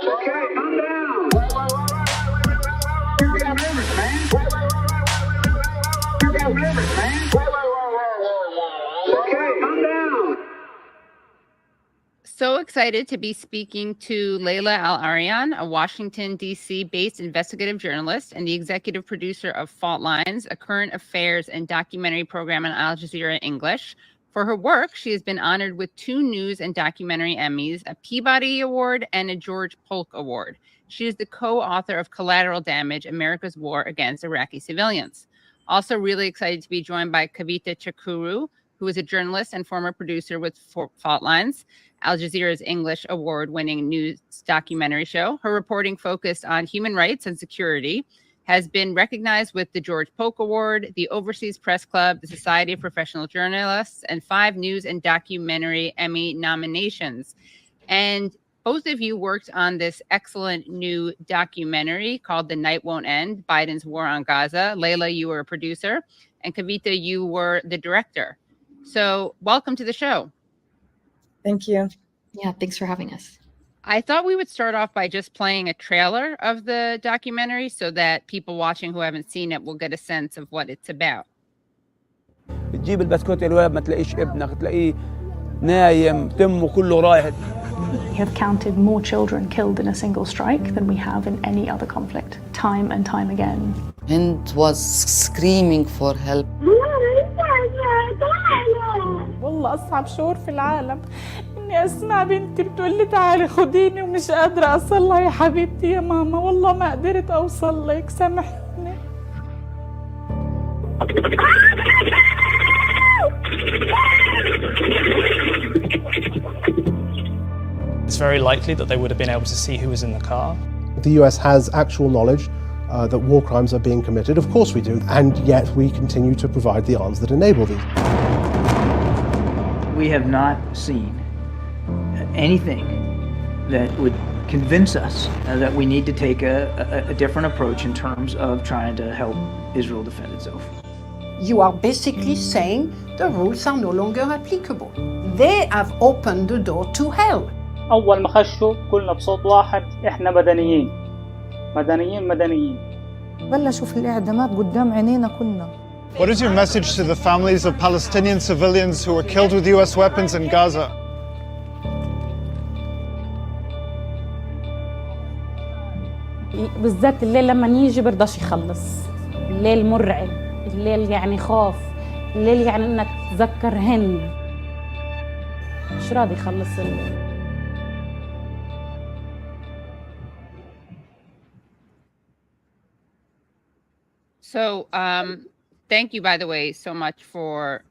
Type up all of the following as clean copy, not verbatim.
Okay, calm down. You got limits, man. You got limits, man. Okay, calm down. So excited to be speaking to Laila Al-Arian, a Washington, D.C. based investigative journalist and the executive producer of Fault Lines, a current affairs and documentary program on Al Jazeera English. For her work, she has been honored with 2 news and documentary Emmys, a Peabody Award, and a George Polk Award. She is the co-author of Collateral Damage, America's War Against Iraqi Civilians. Also really excited to be joined by Kavitha Chekuru, who is a journalist and former producer with Fault Lines, Al Jazeera's English award-winning news documentary show. Her reporting focused on human rights and security, has been recognized with the George Polk Award, the Overseas Press Club, the Society of Professional Journalists, and 5 news and documentary Emmy nominations. And both of you worked on this excellent new documentary called The Night Won't End, Biden's War on Gaza. Laila, you were a producer, and Kavitha, you were the director. So welcome to the show. Thank you. Yeah, thanks for having us. I thought we would start off by just playing a trailer of the documentary so that people watching who haven't seen it will get a sense of what it's about. بتجيب البسكوت الولد ما تلاقيش ابنك تلاقيه نايم تمه كله رايح. We have counted more children killed in a single strike than we have in any other conflict, time and time again. Hind was screaming for help. والله أصعب شعور في العالم إني أسمع بنتي بتقول لي تعالي خديني ومش قادرة أوصل لها يا حبيبتي يا ماما والله ما قدرت أوصل لك سامحني. It's very likely that they would have been able to see who was in the car. The US has actual knowledge that war crimes are being committed. Of course we do. And yet we continue to provide the arms that enable these. We have not seen anything that would convince us that we need to take a different approach in terms of trying to help Israel defend itself. You are basically saying the rules are no longer applicable. They have opened the door to hell. أول ما خشوا قلنا بصوت واحد إحنا مدنيين مدنيين مدنيين. بلشوا في الإعدامات قدام عينينا كنا. What is your message to the families of Palestinian civilians who were killed with US weapons in Gaza? بالذات الليل لما يجي برضاش يخلص. الليل مرعب، الليل يعني خوف، الليل يعني إنك تتذكر هند. مش راضي يخلص الليل. So, thank you, by the way, so much for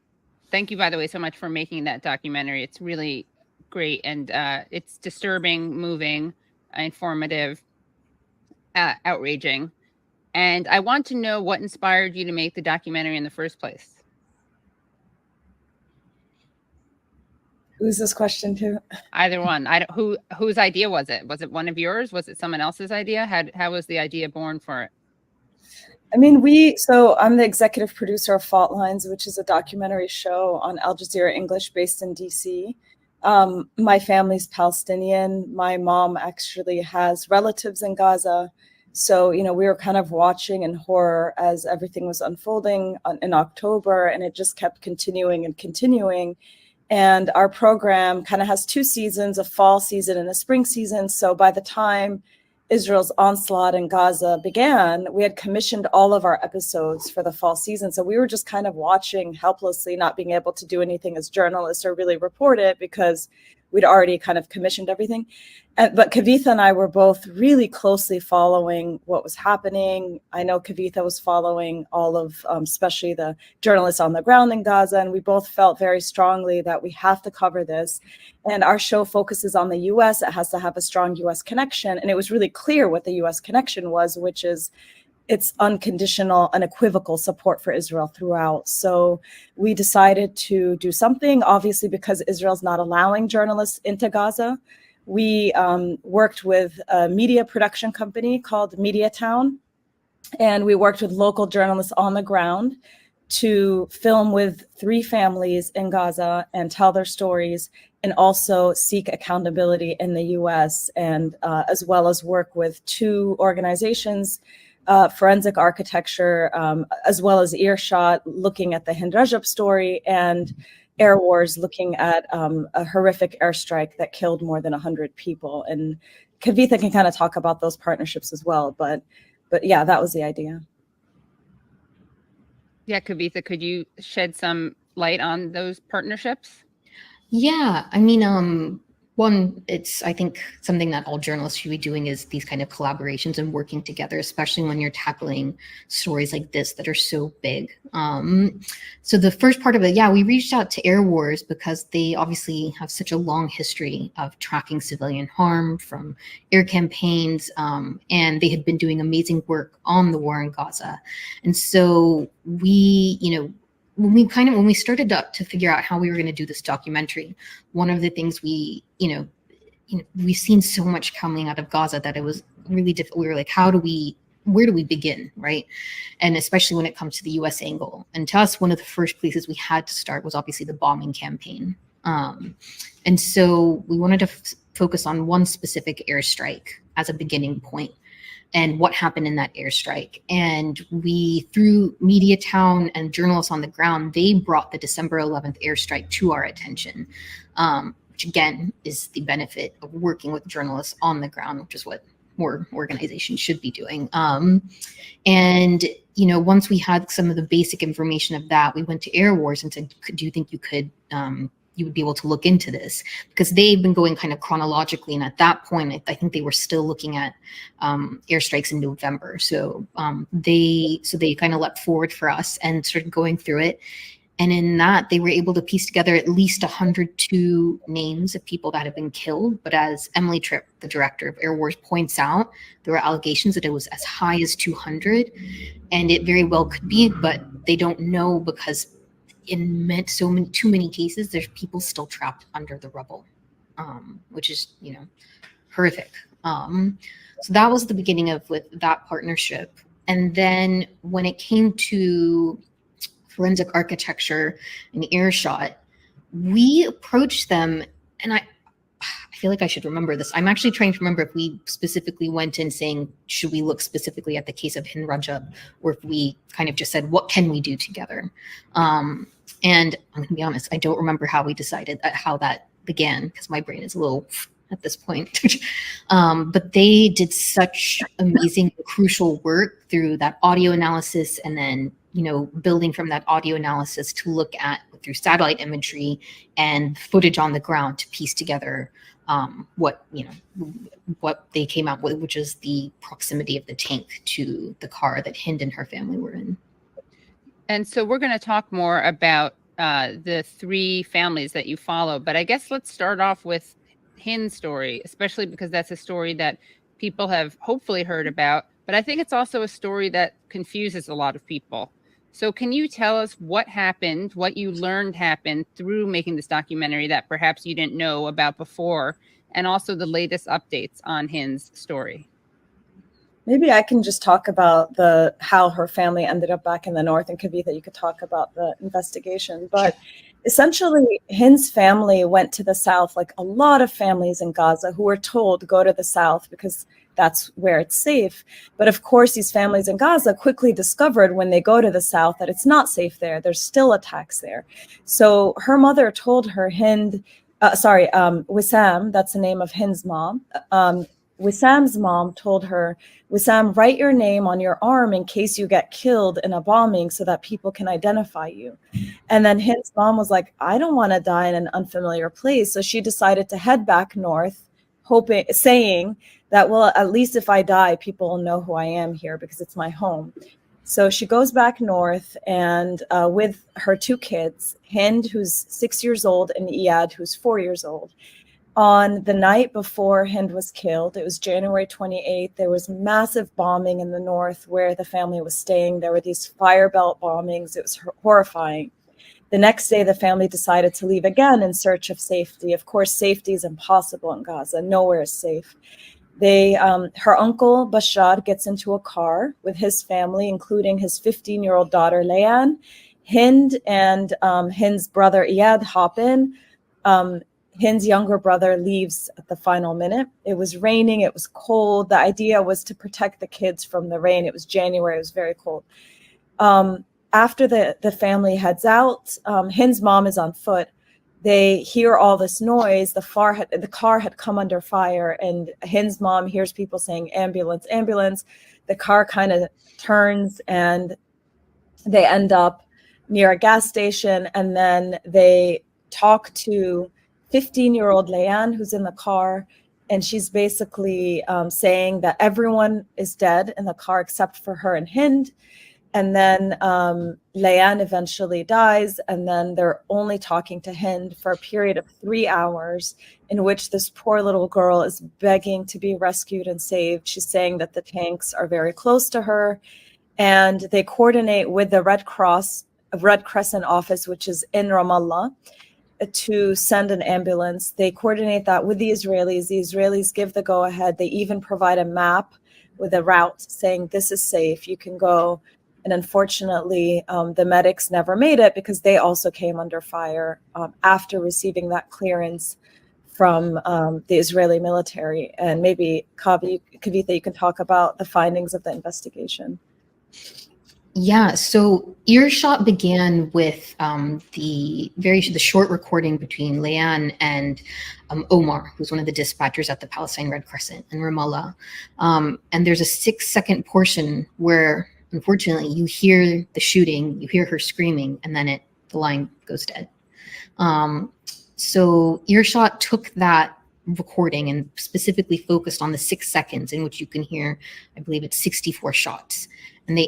making that documentary. It's really great, and it's disturbing, moving, informative, outraging. And I want to know what inspired you to make the documentary in the first place. Who's this question to? Either one. Whose idea was it? Was it one of yours? Was it someone else's idea? How was the idea born for it? I mean, so I'm the executive producer of Fault Lines, which is a documentary show on Al Jazeera English based in DC. My family's Palestinian. My mom actually has relatives in Gaza. So, we were kind of watching in horror as everything was unfolding in October, and it just kept continuing and continuing. And our program kind of has 2 seasons, a fall season and a spring season. So by the time Israel's onslaught in Gaza began, we had commissioned all of our episodes for the fall season. So we were just kind of watching helplessly, not being able to do anything as journalists or really report it because we'd already kind of commissioned everything. But Kavitha and I were both really closely following what was happening. I know Kavitha was following all of, especially the journalists on the ground in Gaza, and we both felt very strongly that we have to cover this. And our show focuses on the US. It has to have a strong US connection. And it was really clear what the US connection was, which is its unconditional, unequivocal support for Israel throughout. So we decided to do something, obviously, because Israel's not allowing journalists into Gaza. We worked with a media production company called Mediatown, and we worked with local journalists on the ground to film with 3 families in Gaza and tell their stories and also seek accountability in the US, and as well as work with 2 organizations, Forensic Architecture, as well as Earshot, looking at the Hind Rajab story, and Air Wars, looking at a horrific airstrike that killed more than 100 people. And Kavitha can kind of talk about those partnerships as well, but yeah, that was the idea. Yeah, Kavitha, could you shed some light on those partnerships? Yeah, I mean, one, it's, I think, something that all journalists should be doing is these kind of collaborations and working together, especially when you're tackling stories like this that are so big. So the first part of it, yeah, we reached out to Air Wars because they obviously have such a long history of tracking civilian harm from air campaigns, and they had been doing amazing work on the war in Gaza. And so we, when we started to figure out how we were going to do this documentary, one of the things we've seen so much coming out of Gaza that it was really difficult. We were like, where do we begin, right? And especially when it comes to the US angle. And to us, one of the first places we had to start was obviously the bombing campaign. And so we wanted to focus on one specific airstrike as a beginning point, and what happened in that airstrike. And we, through Mediatown and journalists on the ground, they brought the December 11th airstrike to our attention, which again is the benefit of working with journalists on the ground, which is what more organizations should be doing. And once we had some of the basic information of that, we went to Air Wars and said, do you think you would be able to look into this? Because they've been going kind of chronologically, and at that point, I think they were still looking at airstrikes in November. So they kind of leapt forward for us and started going through it. And in that, they were able to piece together at least 102 names of people that have been killed. But as Emily Tripp, the director of Air Wars, points out, there were allegations that it was as high as 200, and it very well could be, but they don't know because in too many cases, there's people still trapped under the rubble, which is, horrific. So that was the beginning with that partnership. And then when it came to forensic architecture and Earshot, we approached them, and I feel like I should remember this. I'm actually trying to remember if we specifically went in saying, should we look specifically at the case of Hind Rajab, or if we kind of just said, what can we do together? And I'm gonna be honest, I don't remember how we decided how that began, because my brain is a little at this point. But they did such amazing, crucial work through that audio analysis, and then building from that audio analysis to look at through satellite imagery and footage on the ground to piece together what they came out with, which is the proximity of the tank to the car that Hind and her family were in. And so we're going to talk more about the 3 families that you follow, but I guess let's start off with Hind's story, especially because that's a story that people have hopefully heard about, but I think it's also a story that confuses a lot of people. So can you tell us what happened, what you learned happened through making this documentary that perhaps you didn't know about before, and also the latest updates on Hind's story? Maybe I can just talk about how her family ended up back in the north, and Kavitha, you could talk about the investigation. But essentially, Hind's family went to the south, like a lot of families in Gaza who were told go to the south because that's where it's safe. But of course, these families in Gaza quickly discovered when they go to the south that it's not safe there. There's still attacks there. So her mother told her Wissam, that's the name of Hind's mom. Wissam's mom told her, Wissam, write your name on your arm in case you get killed in a bombing so that people can identify you. And then Hind's mom was like, I don't want to die in an unfamiliar place. So she decided to head back north, saying that, well, at least if I die, people will know who I am here because it's my home. So she goes back north, and with her 2 kids, Hind, who's 6 years old, and Iyad, who's 4 years old. On the night before Hind was killed, it was January 28th, there was massive bombing in the north where the family was staying. There were these fire belt bombings. It was horrifying. The next day, the family decided to leave again in search of safety. Of course, safety is impossible in Gaza. Nowhere is safe. Her uncle, Bashar, gets into a car with his family, including his 15-year-old daughter, Laila. Hind and Hind's brother, Iyad, hop in. Hind's younger brother leaves at the final minute. It was raining, it was cold. The idea was to protect the kids from the rain. It was January, it was very cold. After the family heads out, Hind's mom is on foot. They hear all this noise. The car had come under fire, and Hind's mom hears people saying, ambulance, ambulance. The car kind of turns, and they end up near a gas station, and then they talk to 15-year-old Laila, who's in the car, and she's basically saying that everyone is dead in the car except for her and Hind. And then Laila eventually dies, and then they're only talking to Hind for a period of 3 hours, in which this poor little girl is begging to be rescued and saved. She's saying that the tanks are very close to her, and they coordinate with the Red Crescent office, which is in Ramallah, to send an ambulance. They coordinate that with the Israelis. The Israelis give the go-ahead. They even provide a map with a route saying this is safe, you can go. And unfortunately, the medics never made it because they also came under fire after receiving that clearance from the Israeli military. And maybe Kavitha, you can talk about the findings of the investigation. Yeah, so Earshot began with the short recording between Laila and Omar, who's one of the dispatchers at the Palestine Red Crescent in Ramallah. And there's a 6-second portion where, unfortunately, you hear the shooting, you hear her screaming, and then the line goes dead. So Earshot took that recording and specifically focused on the 6 seconds in which you can hear, I believe it's 64 shots. And they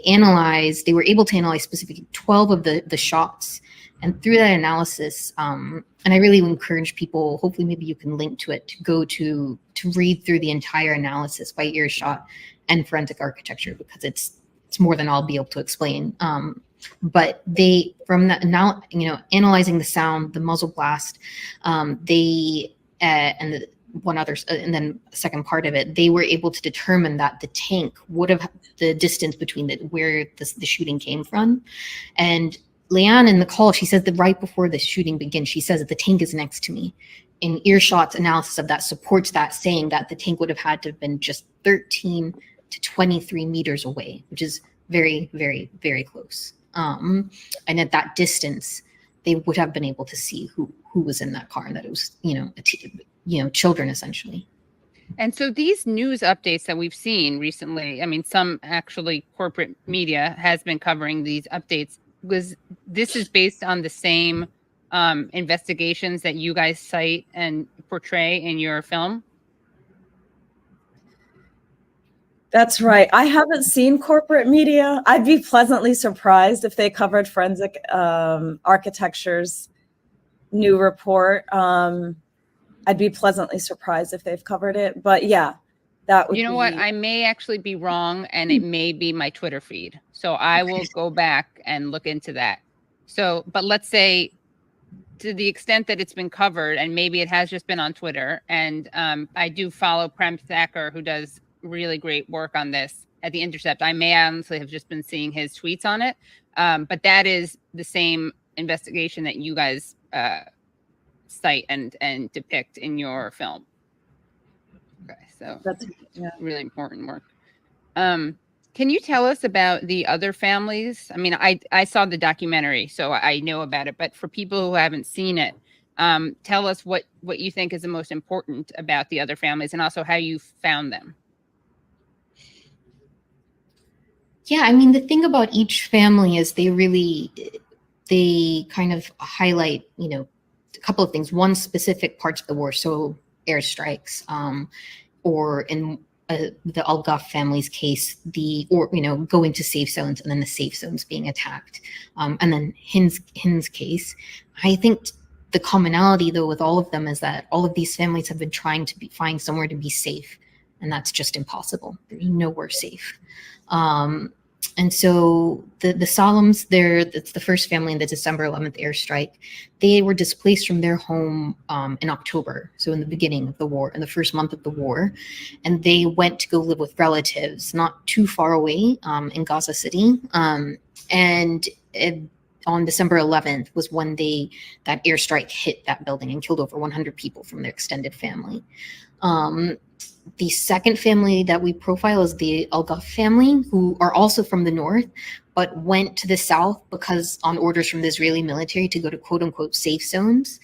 were able to analyze specifically 12 of the shots. And through that analysis, and I really encourage people, hopefully maybe you can link to it, to go to read through the entire analysis by Earshot and Forensic Architecture, because it's more than I'll be able to explain. But they, from that, now, analyzing the sound, the muzzle blast, and then the second part of it, they were able to determine that the tank would have the distance between where the shooting came from. And Laila, in the call, she says that right before the shooting begins, she says that the tank is next to me. And Earshot's analysis of that supports that, saying that the tank would have had to have been just 13 to 23 meters away, which is very, very, very close. And at that distance, they would have been able to see who was in that car, and that it was, children essentially. And so these news updates that we've seen recently, I mean, some actually corporate media has been covering these updates. This is based on the same investigations that you guys cite and portray in your film? That's right. I haven't seen corporate media. I'd be pleasantly surprised if they covered Forensic Architecture's new report. I'd be pleasantly surprised if they've covered it. But yeah, that would be... what? I may actually be wrong, and it may be my Twitter feed. So I will go back and look into that. So, but let's say to the extent that it's been covered, and maybe it has just been on Twitter, and I do follow Prem Thacker, who does really great work on this at The Intercept. I may honestly have just been seeing his tweets on it. But that is the same investigation that you guys cite and depict in your film. Okay, so that's really important work. Can you tell us about the other families? I mean, I saw the documentary, so I know about it, but for people who haven't seen it, tell us what you think is the most important about the other families, and also how you found them. Yeah, I mean, the thing about each family is they kind of highlight, a couple of things. One, specific parts of the war, so airstrikes, or in the Al-Ghaff family's case, going to safe zones and then the safe zones being attacked. And then Hind's case, I think the commonality, though, with all of them is that all of these families have been trying to find somewhere to be safe, and that's just impossible. There's nowhere safe. And so the Salems, that's the first family in the December 11th airstrike. They were displaced from their home in October, so in the beginning of the war, in the first month of the war, and they went to go live with relatives not too far away in Gaza City. And on December 11th was when that airstrike hit that building and killed over 100 people from their extended family. The second family that we profile is the Al-Gaf family, who are also from the north, but went to the south because on orders from the Israeli military to go to quote unquote safe zones.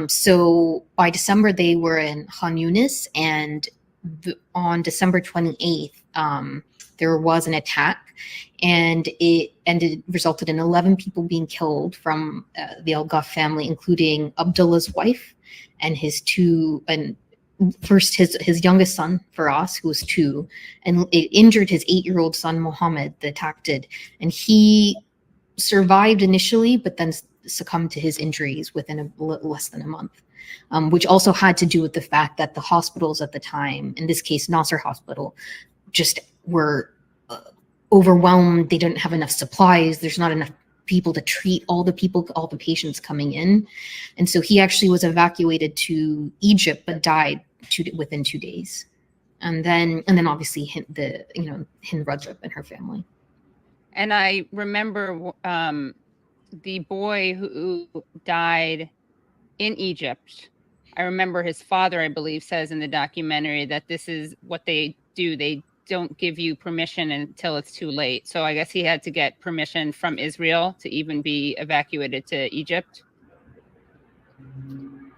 So by December, they were in Khan Yunis, and on December 28th, there was an attack, and it resulted in 11 people being killed from the Al-Gaf family, including Abdullah's wife and his first his youngest son, Faraz, who was 2, and it injured his 8-year-old son, Mohammed, the attack did. And he survived initially, but then succumbed to his injuries within less than a month, which also had to do with the fact that the hospitals at the time, in this case, Nasser Hospital, just were overwhelmed. They didn't have enough supplies. There's not enough people to treat all the patients coming in. And so he actually was evacuated to Egypt, but died within 2 days. And then obviously Hind Rajab and her family. And I remember the boy who died in Egypt. I remember his father, I believe, says in the documentary that this is what they do. They don't give you permission until it's too late. So I guess he had to get permission from Israel to even be evacuated to Egypt.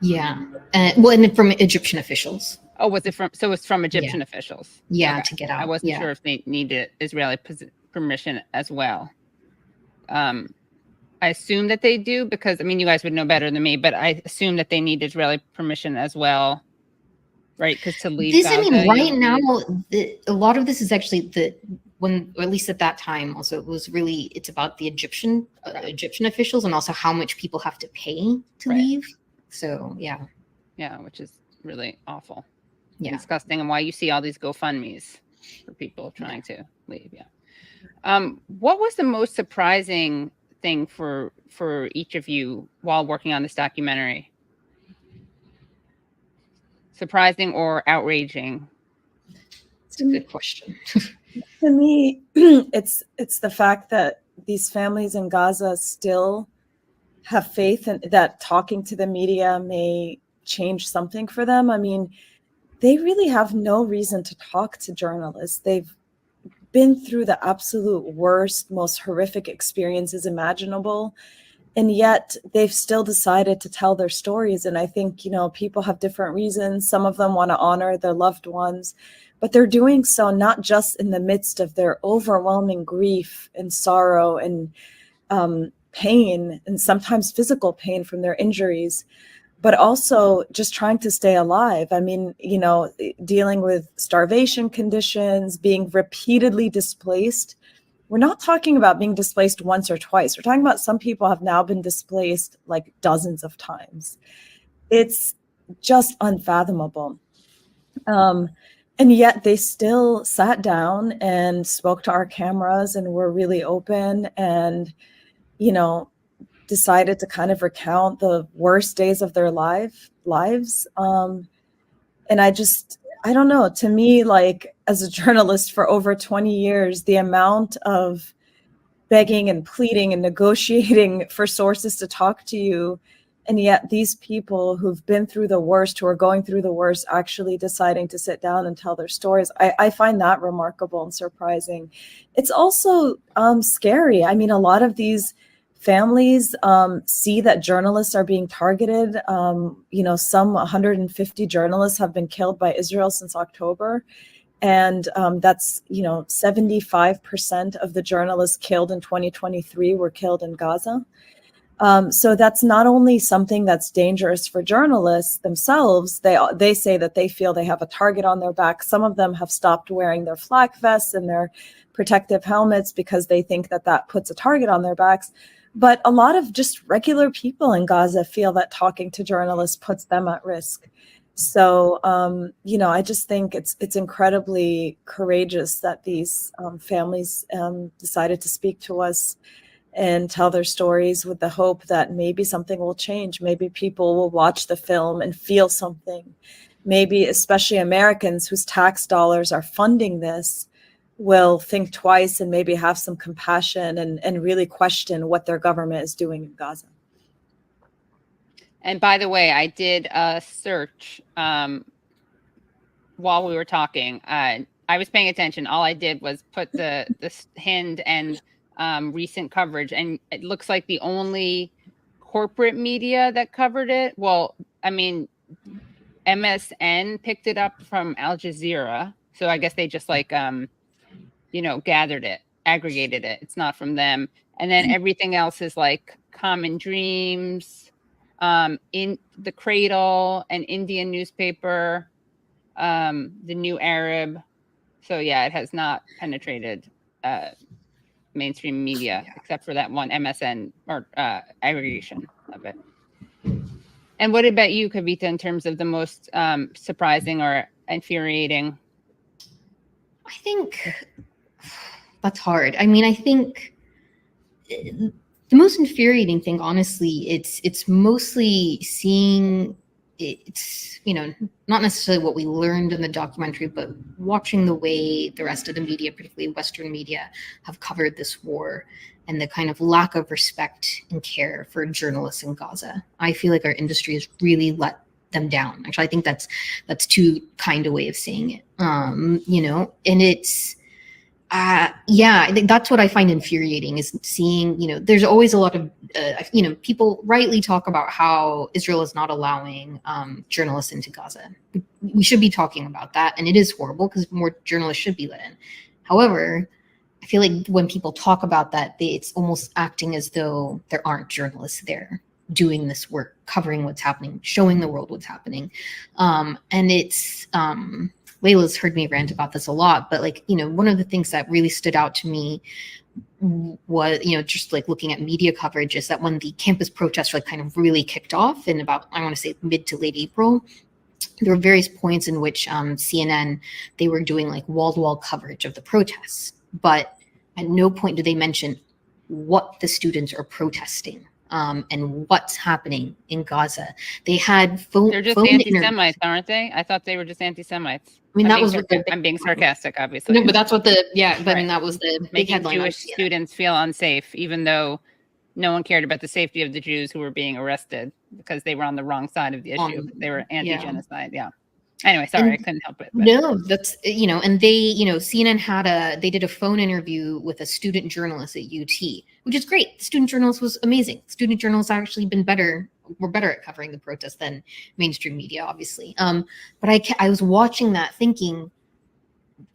Yeah. And from Egyptian officials. Oh, was it from? So it's from Egyptian officials. Yeah, okay. To get out. I wasn't sure if they needed Israeli permission as well. I assume that they do because, I mean, you guys would know better than me, but I assume that they need Israeli permission as well, right? Because to leave this, Gaza, I mean, right now, a lot of this is actually or at least at that time, also it was really, it's about the Egyptian officials and also how much people have to pay to leave. So yeah, which is really awful, disgusting, and why you see all these GoFundMe's for people trying to leave. What was the most surprising thing for each of you while working on this documentary? Surprising or outraging? It's a good question. To me, it's the fact that these families in Gaza still have faith in that talking to the media may change something for them. I mean, they really have no reason to talk to journalists. They've been through the absolute worst, most horrific experiences imaginable, and yet they've still decided to tell their stories. And I think, people have different reasons. Some of them want to honor their loved ones, but they're doing so not just in the midst of their overwhelming grief and sorrow and pain, and sometimes physical pain from their injuries, but also just trying to stay alive. I mean, dealing with starvation conditions, being repeatedly displaced. We're not talking about being displaced once or twice. We're talking about some people have now been displaced like dozens of times. It's just unfathomable. And yet they still sat down and spoke to our cameras and were really open and, decided to kind of recount the worst days of their lives. And I don't know, to me, like as a journalist for over 20 years, the amount of begging and pleading and negotiating for sources to talk to you, and yet these people who've been through the worst, who are going through the worst, actually deciding to sit down and tell their stories. I find that remarkable and surprising. It's also scary. I mean, a lot of these families see that journalists are being targeted. Some 150 journalists have been killed by Israel since October. And that's, 75% of the journalists killed in 2023 were killed in Gaza. So that's not only something that's dangerous for journalists themselves. They say that they feel they have a target on their back. Some of them have stopped wearing their flak vests and their protective helmets because they think that that puts a target on their backs. But a lot of just regular people in Gaza feel that talking to journalists puts them at risk. So, I just think it's incredibly courageous that these families decided to speak to us and tell their stories with the hope that maybe something will change. Maybe people will watch the film and feel something. Maybe especially Americans whose tax dollars are funding this will think twice and maybe have some compassion and really question what their government is doing in Gaza. And by the way, I did a search while we were talking. I was paying attention. All I did was put the Hind and recent coverage, and it looks like the only corporate media that covered it, well, I mean, MSN picked it up from Al Jazeera. So I guess they just like, you know, gathered it, aggregated it. It's not from them. And then everything else is like Common Dreams, in the Cradle, an Indian newspaper, the New Arab. So yeah, it has not penetrated mainstream media except for that one MSN or aggregation of it. And what about you, Kavitha, in terms of the most surprising or infuriating? I think that's hard. I mean, I think the most infuriating thing, honestly, it's mostly seeing, it's, you know, not necessarily what we learned in the documentary, but watching the way the rest of the media, particularly Western media, have covered this war and the kind of lack of respect and care for journalists in Gaza. I feel like our industry has really let them down. Actually, I think that's too kind a way of saying it. You know, and it's, yeah, I think that's what I find infuriating is seeing, you know, there's always a lot of, you know, people rightly talk about how Israel is not allowing journalists into Gaza. We should be talking about that. And it is horrible because more journalists should be let in. However, I feel like when people talk about that, it's almost acting as though there aren't journalists there doing this work, covering what's happening, showing the world what's happening. And it's, Laila's heard me rant about this a lot, but like, you know, one of the things that really stood out to me was, you know, just like looking at media coverage is that when the campus protests like kind of really kicked off in about, I want to say mid to late April, there were various points in which CNN, they were doing like wall-to-wall coverage of the protests, but at no point do they mention what the students are protesting. And what's happening in Gaza. They had They're just anti-Semites, aren't they? I thought they were just anti-Semites. I mean, that was what I'm being sarcastic, obviously. No, but that's what the, yeah, but right. I mean, that was the big headline. Jewish students feel unsafe, even though no one cared about the safety of the Jews who were being arrested because they were on the wrong side of the issue. They were anti-genocide, yeah. Anyway, sorry, I couldn't help it. But. No, that's, you know, and they, you know, CNN they did a phone interview with a student journalist at UT, which is great. The student journalist was amazing. Student journalists actually were better at covering the protests than mainstream media, obviously. But I was watching that thinking,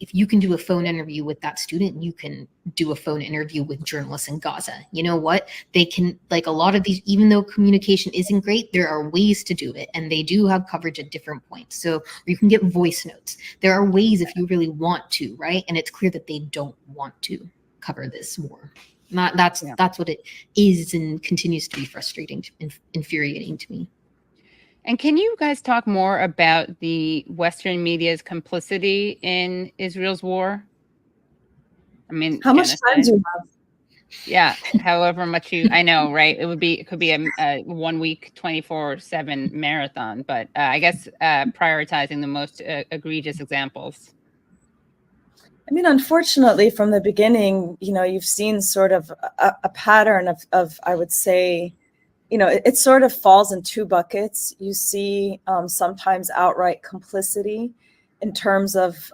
if you can do a phone interview with that student, you can do a phone interview with journalists in Gaza. You know what? They can, like a lot of these, even though communication isn't great, there are ways to do it. And they do have coverage at different points. So you can get voice notes. There are ways if you really want to, right? And it's clear that they don't want to cover this war. That's what it is and continues to be frustrating, infuriating to me. And can you guys talk more about the Western media's complicity in Israel's war? I mean, how much time do you have? Yeah, however much I know, right? It could be a 1 week, 24/7 marathon, but I guess prioritizing the most egregious examples. I mean, unfortunately, from the beginning, you know, you've seen sort of a pattern of I would say, you know, it sort of falls in two buckets. You see sometimes outright complicity in terms of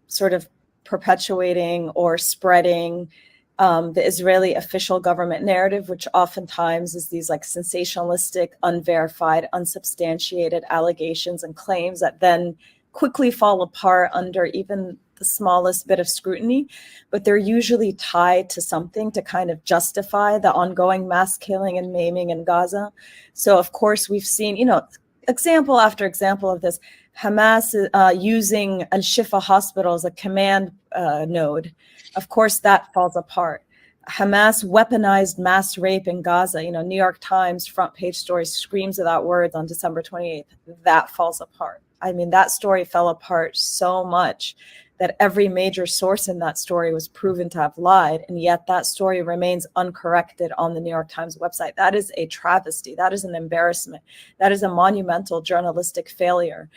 sort of perpetuating or spreading the Israeli official government narrative, which oftentimes is these like sensationalistic, unverified, unsubstantiated allegations and claims that then quickly fall apart under even the smallest bit of scrutiny, but they're usually tied to something to kind of justify the ongoing mass killing and maiming in Gaza. So of course we've seen, you know, example after example of this. Hamas using Al-Shifa hospital as a command node. Of course that falls apart. Hamas weaponized mass rape in Gaza. You know, New York Times front page story screams without words on December 28th. That falls apart. I mean, that story fell apart so much that every major source in that story was proven to have lied, and yet that story remains uncorrected on the New York Times website. That is a travesty. That is an embarrassment. That is a monumental journalistic failure.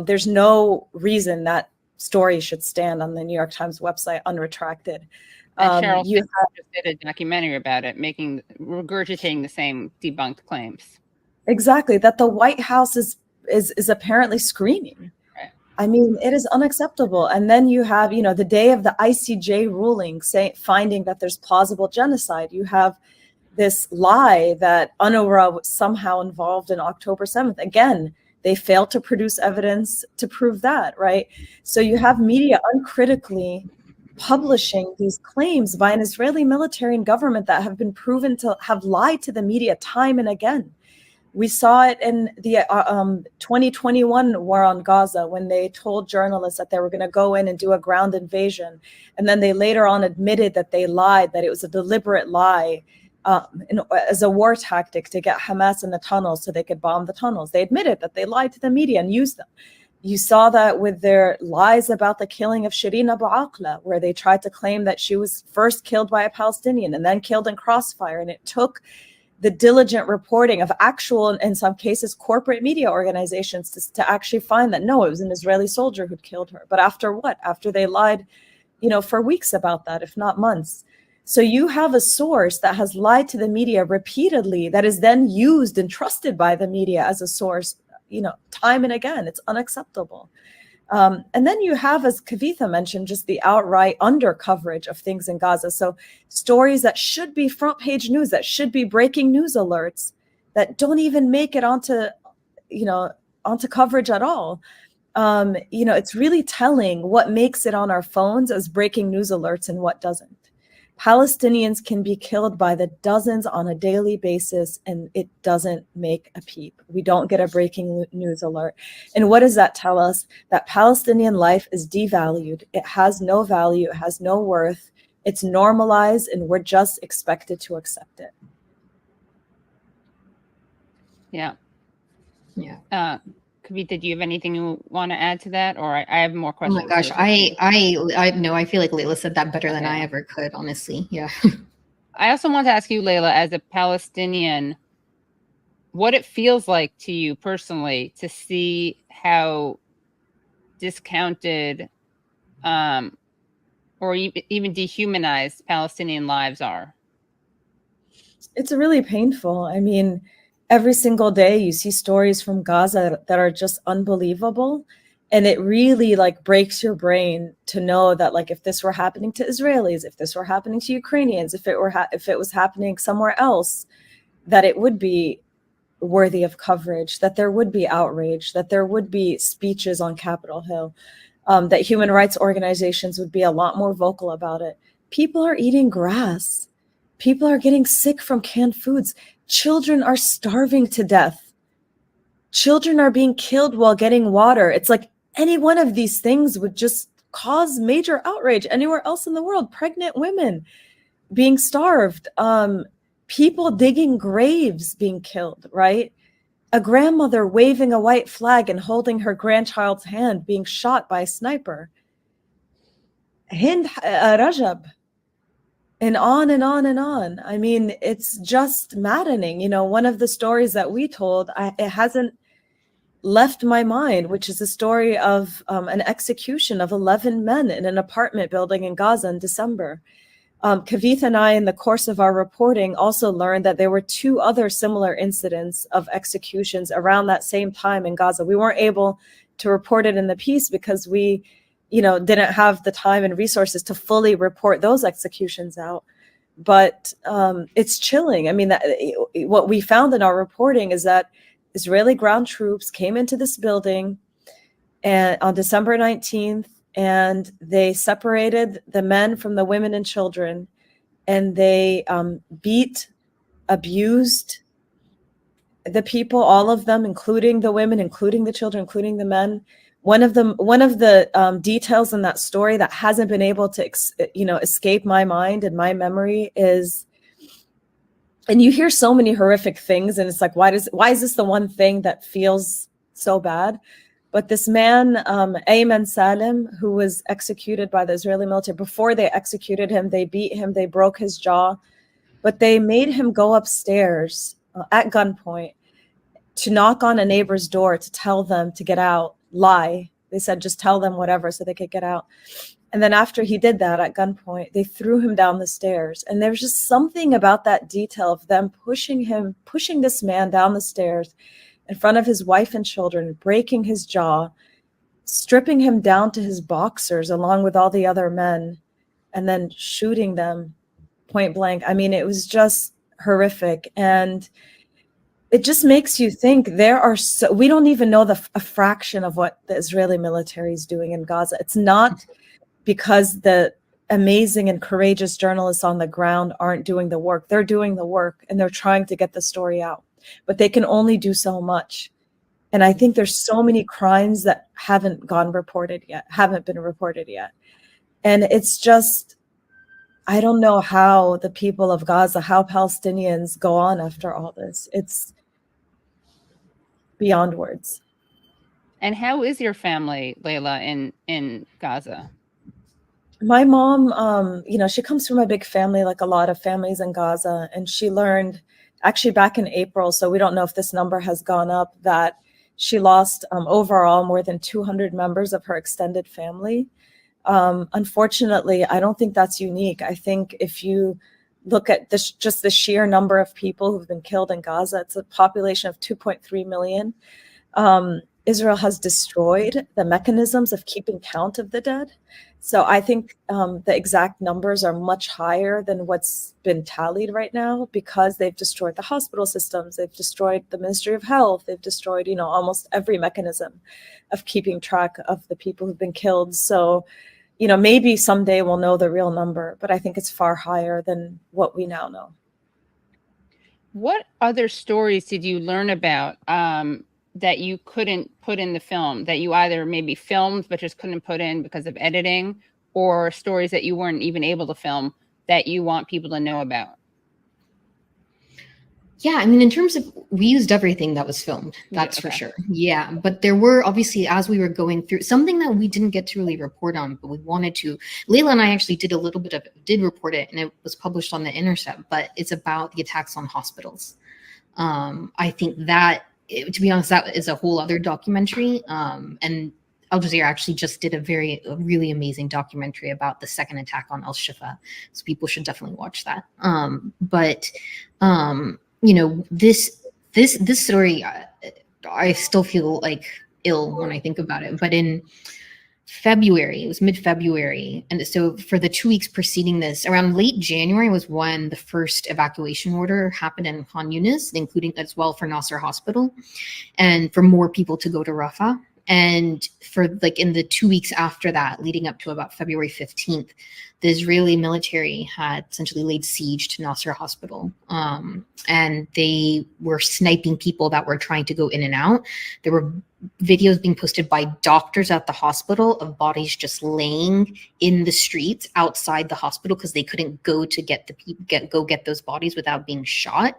There's no reason that story should stand on the New York Times website unretracted. And Cheryl You Smith just did a documentary about it, regurgitating the same debunked claims. Exactly, that the White House is apparently screaming. Right. I mean, it is unacceptable. And then you have, you know, the day of the ICJ ruling finding that there's plausible genocide. You have this lie that UNRWA was somehow involved in October 7th. Again, they failed to produce evidence to prove that, right? So you have media uncritically publishing these claims by an Israeli military and government that have been proven to have lied to the media time and again. We saw it in the 2021 war on Gaza when they told journalists that they were going to go in and do a ground invasion. And then they later on admitted that they lied, that it was a deliberate lie as a war tactic to get Hamas in the tunnels so they could bomb the tunnels. They admitted that they lied to the media and used them. You saw that with their lies about the killing of Shireen Abu Akleh, where they tried to claim that she was first killed by a Palestinian and then killed in crossfire. And it took the diligent reporting of actual, in some cases, corporate media organizations to actually find that, no, it was an Israeli soldier who'd killed her. But after what? After they lied, you know, for weeks about that, if not months. So you have a source that has lied to the media repeatedly that is then used and trusted by the media as a source, you know, time and again. It's unacceptable. And then you have, as Kavitha mentioned, just the outright under coverage of things in Gaza. So stories that should be front page news, that should be breaking news alerts, that don't even make it onto coverage at all. You know, it's really telling what makes it on our phones as breaking news alerts and what doesn't. Palestinians can be killed by the dozens on a daily basis, and it doesn't make a peep. We don't get a breaking news alert. And what does that tell us? That Palestinian life is devalued. It has no value. It has no worth. It's normalized, and we're just expected to accept it. Yeah. Yeah. Kavitha, do you have anything you want to add to that? Or I have more Oh questions. my gosh, I know. I feel like Laila said that better than I ever could, honestly. Yeah. I also want to ask you, Laila, as a Palestinian, what it feels like to you personally to see how discounted or even dehumanized Palestinian lives are. It's really painful. I mean, every single day you see stories from Gaza that are just unbelievable. And it really like breaks your brain to know that, like, if this were happening to Israelis, if this were happening to Ukrainians, if it was happening somewhere else, that it would be worthy of coverage, that there would be outrage, that there would be speeches on Capitol Hill, that human rights organizations would be a lot more vocal about it. People are eating grass. People are getting sick from canned foods. Children are starving to death. Children are being killed while getting water. It's like any one of these things would just cause major outrage anywhere else in the world. Pregnant women being starved, people digging graves being killed, right? A grandmother waving a white flag and holding her grandchild's hand being shot by a sniper. Hind Rajab. And on and on and on. I mean, it's just maddening. You know, one of the stories that we told, it hasn't left my mind, which is the story of an execution of 11 men in an apartment building in Gaza in December. Kavitha and I, in the course of our reporting, also learned that there were 2 other similar incidents of executions around that same time in Gaza. We weren't able to report it in the piece because we didn't have the time and resources to fully report those executions out. But it's chilling. I mean, what we found in our reporting is that Israeli ground troops came into this building on December 19th, and they separated the men from the women and children, and they beat, abused the people, all of them, including the women, including the children, including the men. One of the details in that story that hasn't been able to escape my mind and my memory is, and you hear so many horrific things, and it's like, why is this the one thing that feels so bad? But this man, Ayman Salim, who was executed by the Israeli military, before they executed him, they beat him, they broke his jaw, but they made him go upstairs at gunpoint to knock on a neighbor's door to tell them to get out, lie, They said, just tell them whatever so they could get out. And then after he did that at gunpoint, they threw him down the stairs. And there's just something about that detail of them pushing this man down the stairs in front of his wife and children, breaking his jaw, stripping him down to his boxers along with all the other men, and then shooting them point blank. I mean, it was just horrific. And it just makes you think we don't even know a fraction of what the Israeli military is doing in Gaza. It's not because the amazing and courageous journalists on the ground aren't doing the work. They're doing the work and they're trying to get the story out, but they can only do so much. And I think there's so many crimes that haven't been reported yet. And it's just, I don't know how the people of Gaza, how Palestinians go on after all this. It's beyond words. And how is your family, Laila, in Gaza? My mom, she comes from a big family, like a lot of families in Gaza. And she learned actually back in April, so we don't know if this number has gone up, that she lost overall more than 200 members of her extended family. Unfortunately, I don't think that's unique. I think if you look at just the sheer number of people who've been killed in Gaza, it's a population of 2.3 million. Israel has destroyed the mechanisms of keeping count of the dead. So I think the exact numbers are much higher than what's been tallied right now, because they've destroyed the hospital systems, they've destroyed the Ministry of Health, they've destroyed, almost every mechanism of keeping track of the people who've been killed. So, maybe someday we'll know the real number, but I think it's far higher than what we now know. What other stories did you learn about that you couldn't put in the film, that you either maybe filmed but just couldn't put in because of editing, or stories that you weren't even able to film that you want people to know about? Yeah, I mean, in terms of, we used everything that was filmed, that's for sure. Yeah, but there were obviously, as we were going through, something that we didn't get to really report on, but we wanted to. Laila and I actually did a little bit of it, did report it, and it was published on The Intercept, but it's about the attacks on hospitals. I think that, to be honest, that is a whole other documentary. And Al Jazeera actually just did a really amazing documentary about the second attack on Al-Shifa. So people should definitely watch that. This story, I still feel like ill when I think about it. But in February, it was mid-February, and so for the 2 weeks preceding this, around late January was when the first evacuation order happened in Khan Yunis, including as well for Nasser Hospital, and for more people to go to Rafah. And for in the 2 weeks after that, leading up to about February 15th, the Israeli military had essentially laid siege to Nasser Hospital. And they were sniping people that were trying to go in and out. There were videos being posted by doctors at the hospital of bodies just laying in the streets outside the hospital because they couldn't go to get those bodies without being shot.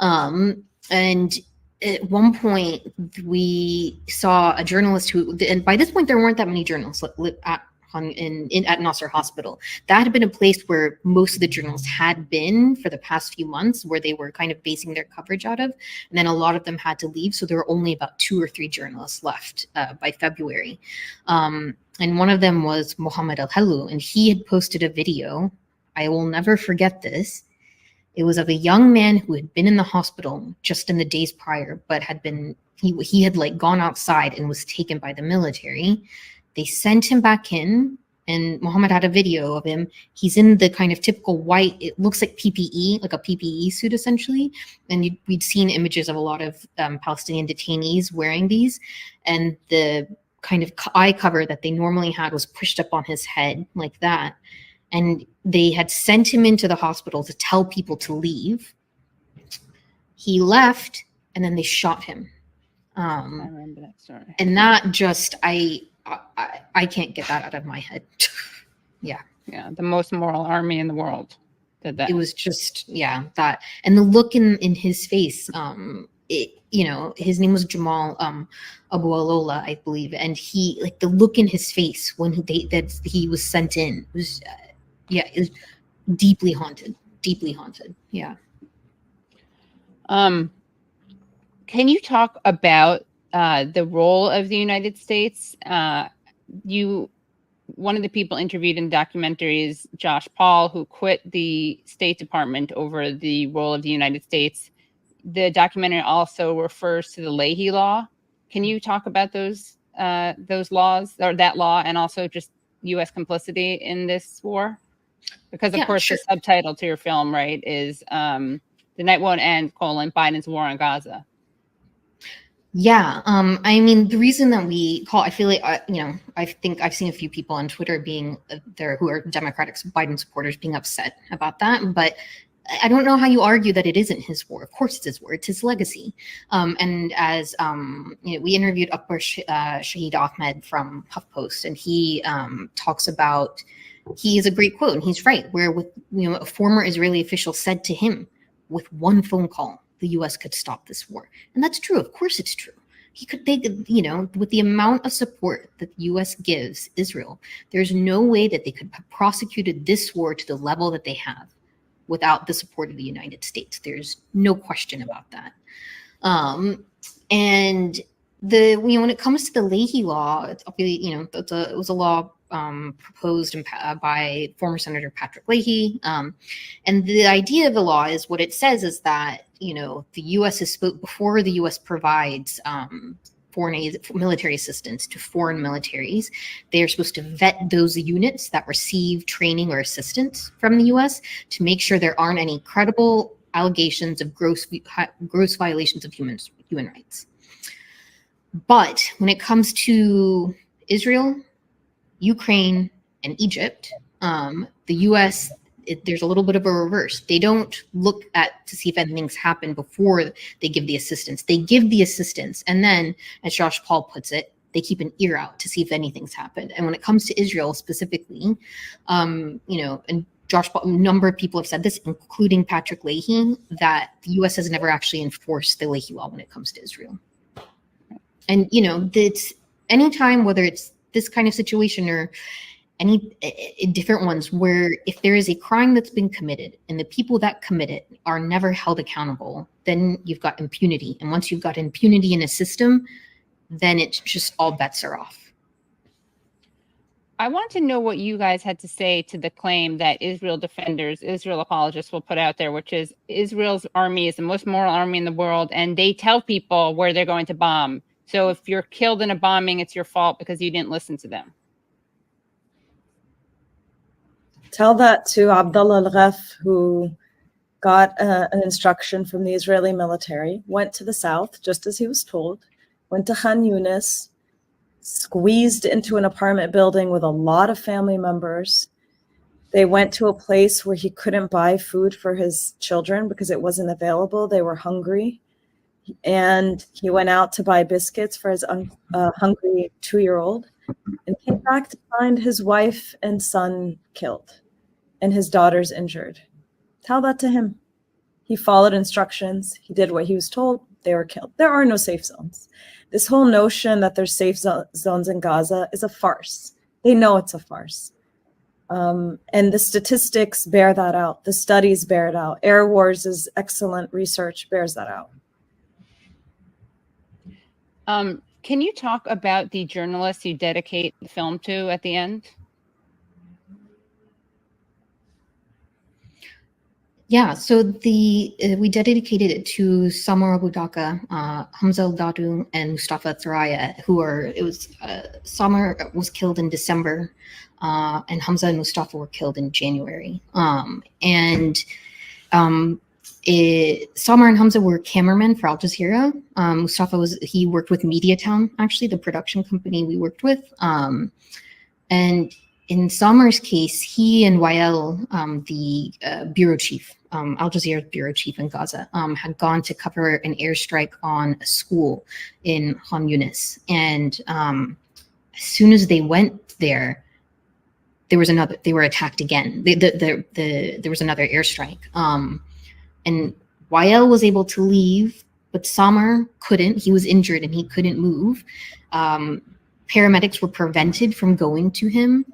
And at one point, we saw a journalist who, and by this point, there weren't that many journalists at Nasser Hospital. That had been a place where most of the journalists had been for the past few months, where they were kind of basing their coverage out of. And then a lot of them had to leave. So there were only about 2 or 3 journalists left by February. And one of them was Mohammed Al-Hellu, and he had posted a video. I will never forget this. It was of a young man who had been in the hospital just in the days prior, but he had gone outside and was taken by the military. They sent him back in, and Mohammed had a video of him. He's in the kind of typical white, it looks like PPE, like a PPE suit essentially. And we'd seen images of a lot of Palestinian detainees wearing these. And the kind of eye cover that they normally had was pushed up on his head like that. And they had sent him into the hospital to tell people to leave. He left, and then they shot him. I remember that story. And that just, I can't get that out of my head. Yeah. Yeah, the most moral army in the world did that. It was just, that. And the look in his face, his name was Jamal Abu Alola, I believe. And he, the look in his face when he was sent in was... it was deeply haunted. Yeah. Can you talk about the role of the United States. One of the people interviewed in the documentary is Josh Paul, who quit the State Department over the role of the United States. The documentary also refers to the Leahy Law. Can you talk about those laws, or that law, and also just U.S. complicity in this war? Because, of course, sure. the subtitle to your film, right, is The Night Won't End, Biden's War on Gaza. Yeah, I mean, the reason that we call, I feel like, I think I've seen a few people on Twitter being there who are Democratic Biden supporters being upset about that, but I don't know how you argue that it isn't his war. Of course it's his war, it's his legacy. And as we interviewed Akbar Shahid Ahmed from HuffPost, and he talks about, he has a great quote, and he's right, where with a former Israeli official said to him, with one phone call, the U.S. could stop this war. And that's true. Of course it's true. With the amount of support that the U.S. gives Israel, there's no way that they could have prosecuted this war to the level that they have without the support of the United States. There's no question about that. And when it comes to the Leahy Law, it's it was a law proposed by former Senator Patrick Leahy. And the idea of the law is, what it says is that, the U.S. is before the U.S. provides foreign aid, military assistance to foreign militaries, they are supposed to vet those units that receive training or assistance from the U.S. to make sure there aren't any credible allegations of gross violations of human rights. But when it comes to Israel, Ukraine, and Egypt, the U.S., there's a little bit of a reverse. They don't look to see if anything's happened before they give the assistance. They give the assistance, and then, as Josh Paul puts it, they keep an ear out to see if anything's happened. And when it comes to Israel specifically, and Josh Paul, a number of people have said this, including Patrick Leahy, that the U.S. has never actually enforced the Leahy Law when it comes to Israel. And, that's anytime, whether it's this kind of situation or any different ones, where if there is a crime that's been committed and the people that commit it are never held accountable, then you've got impunity. And once you've got impunity in a system, then it's just all bets are off. I want to know what you guys had to say to the claim that Israel defenders, Israel apologists will put out there, which is Israel's army is the most moral army in the world, and they tell people where they're going to bomb. So if you're killed in a bombing, it's your fault because you didn't listen to them. Tell that to Abdullah Al-Ghaf, who got an instruction from the Israeli military, went to the south, just as he was told, went to Khan Yunis, squeezed into an apartment building with a lot of family members. They went to a place where he couldn't buy food for his children because it wasn't available. They were hungry. And he went out to buy biscuits for his hungry 2-year-old and came back to find his wife and son killed and his daughters injured. Tell that to him. He followed instructions. He did what he was told. They were killed. There are no safe zones. This whole notion that there's safe zones in Gaza is a farce. They know it's a farce. And the statistics bear that out. The studies bear it out. Air Wars' excellent research bears that out. Can you talk about the journalists you dedicate the film to at the end? Yeah, so we dedicated it to Samar Abu Dhaka, Hamza al-Dadu, and Mustafa Thuraya, Samar was killed in December, and Hamza and Mustafa were killed in January. Samar and Hamza were cameramen for Al Jazeera. Mustafa he worked with Mediatown, actually, the production company we worked with. And in Samar's case, he and Wael, the bureau chief, Al Jazeera's bureau chief in Gaza, had gone to cover an airstrike on a school in Khan Yunis. And as soon as they went there, they were attacked again. There was another airstrike. And Wael was able to leave, but Samar couldn't. He was injured and he couldn't move. Paramedics were prevented from going to him.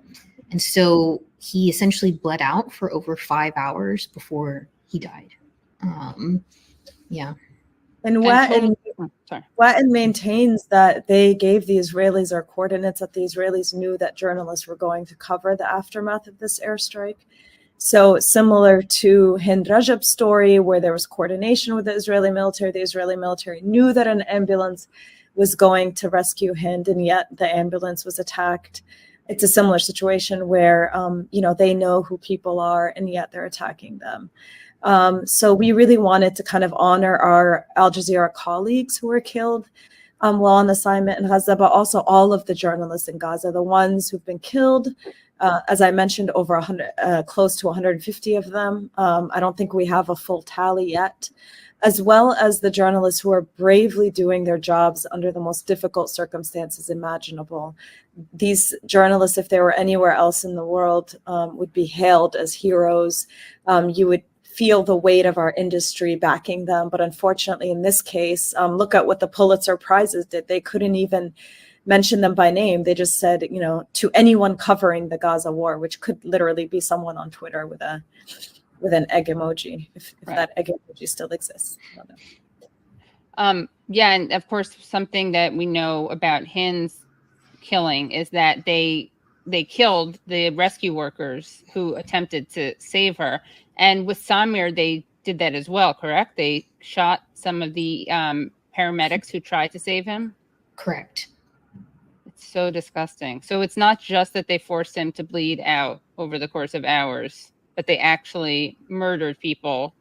And so he essentially bled out for over 5 hours before he died. Yeah. And Latin maintains that they gave the Israelis our coordinates, that the Israelis knew that journalists were going to cover the aftermath of this airstrike. So similar to Hind Rajab's story, where there was coordination with the Israeli military knew that an ambulance was going to rescue Hind, and yet the ambulance was attacked. It's a similar situation where, they know who people are, and yet they're attacking them. So we really wanted to kind of honor our Al Jazeera colleagues who were killed while on assignment in Gaza, but also all of the journalists in Gaza, the ones who've been killed. As I mentioned, over 100, close to 150 of them. I don't think we have a full tally yet, as well as the journalists who are bravely doing their jobs under the most difficult circumstances imaginable. These journalists, if they were anywhere else in the world, would be hailed as heroes. You would feel the weight of our industry backing them. But unfortunately, in this case, look at what the Pulitzer Prizes did. They couldn't even mention them by name. They just said, to anyone covering the Gaza war, which could literally be someone on Twitter with an egg emoji, if that egg emoji still exists. I don't know. Yeah, and of course, something that we know about Hind's killing is that they killed the rescue workers who attempted to save her. And with Samir, they did that as well, correct? They shot some of the paramedics who tried to save him? Correct. It's so disgusting. So it's not just that they forced him to bleed out over the course of hours, but they actually murdered people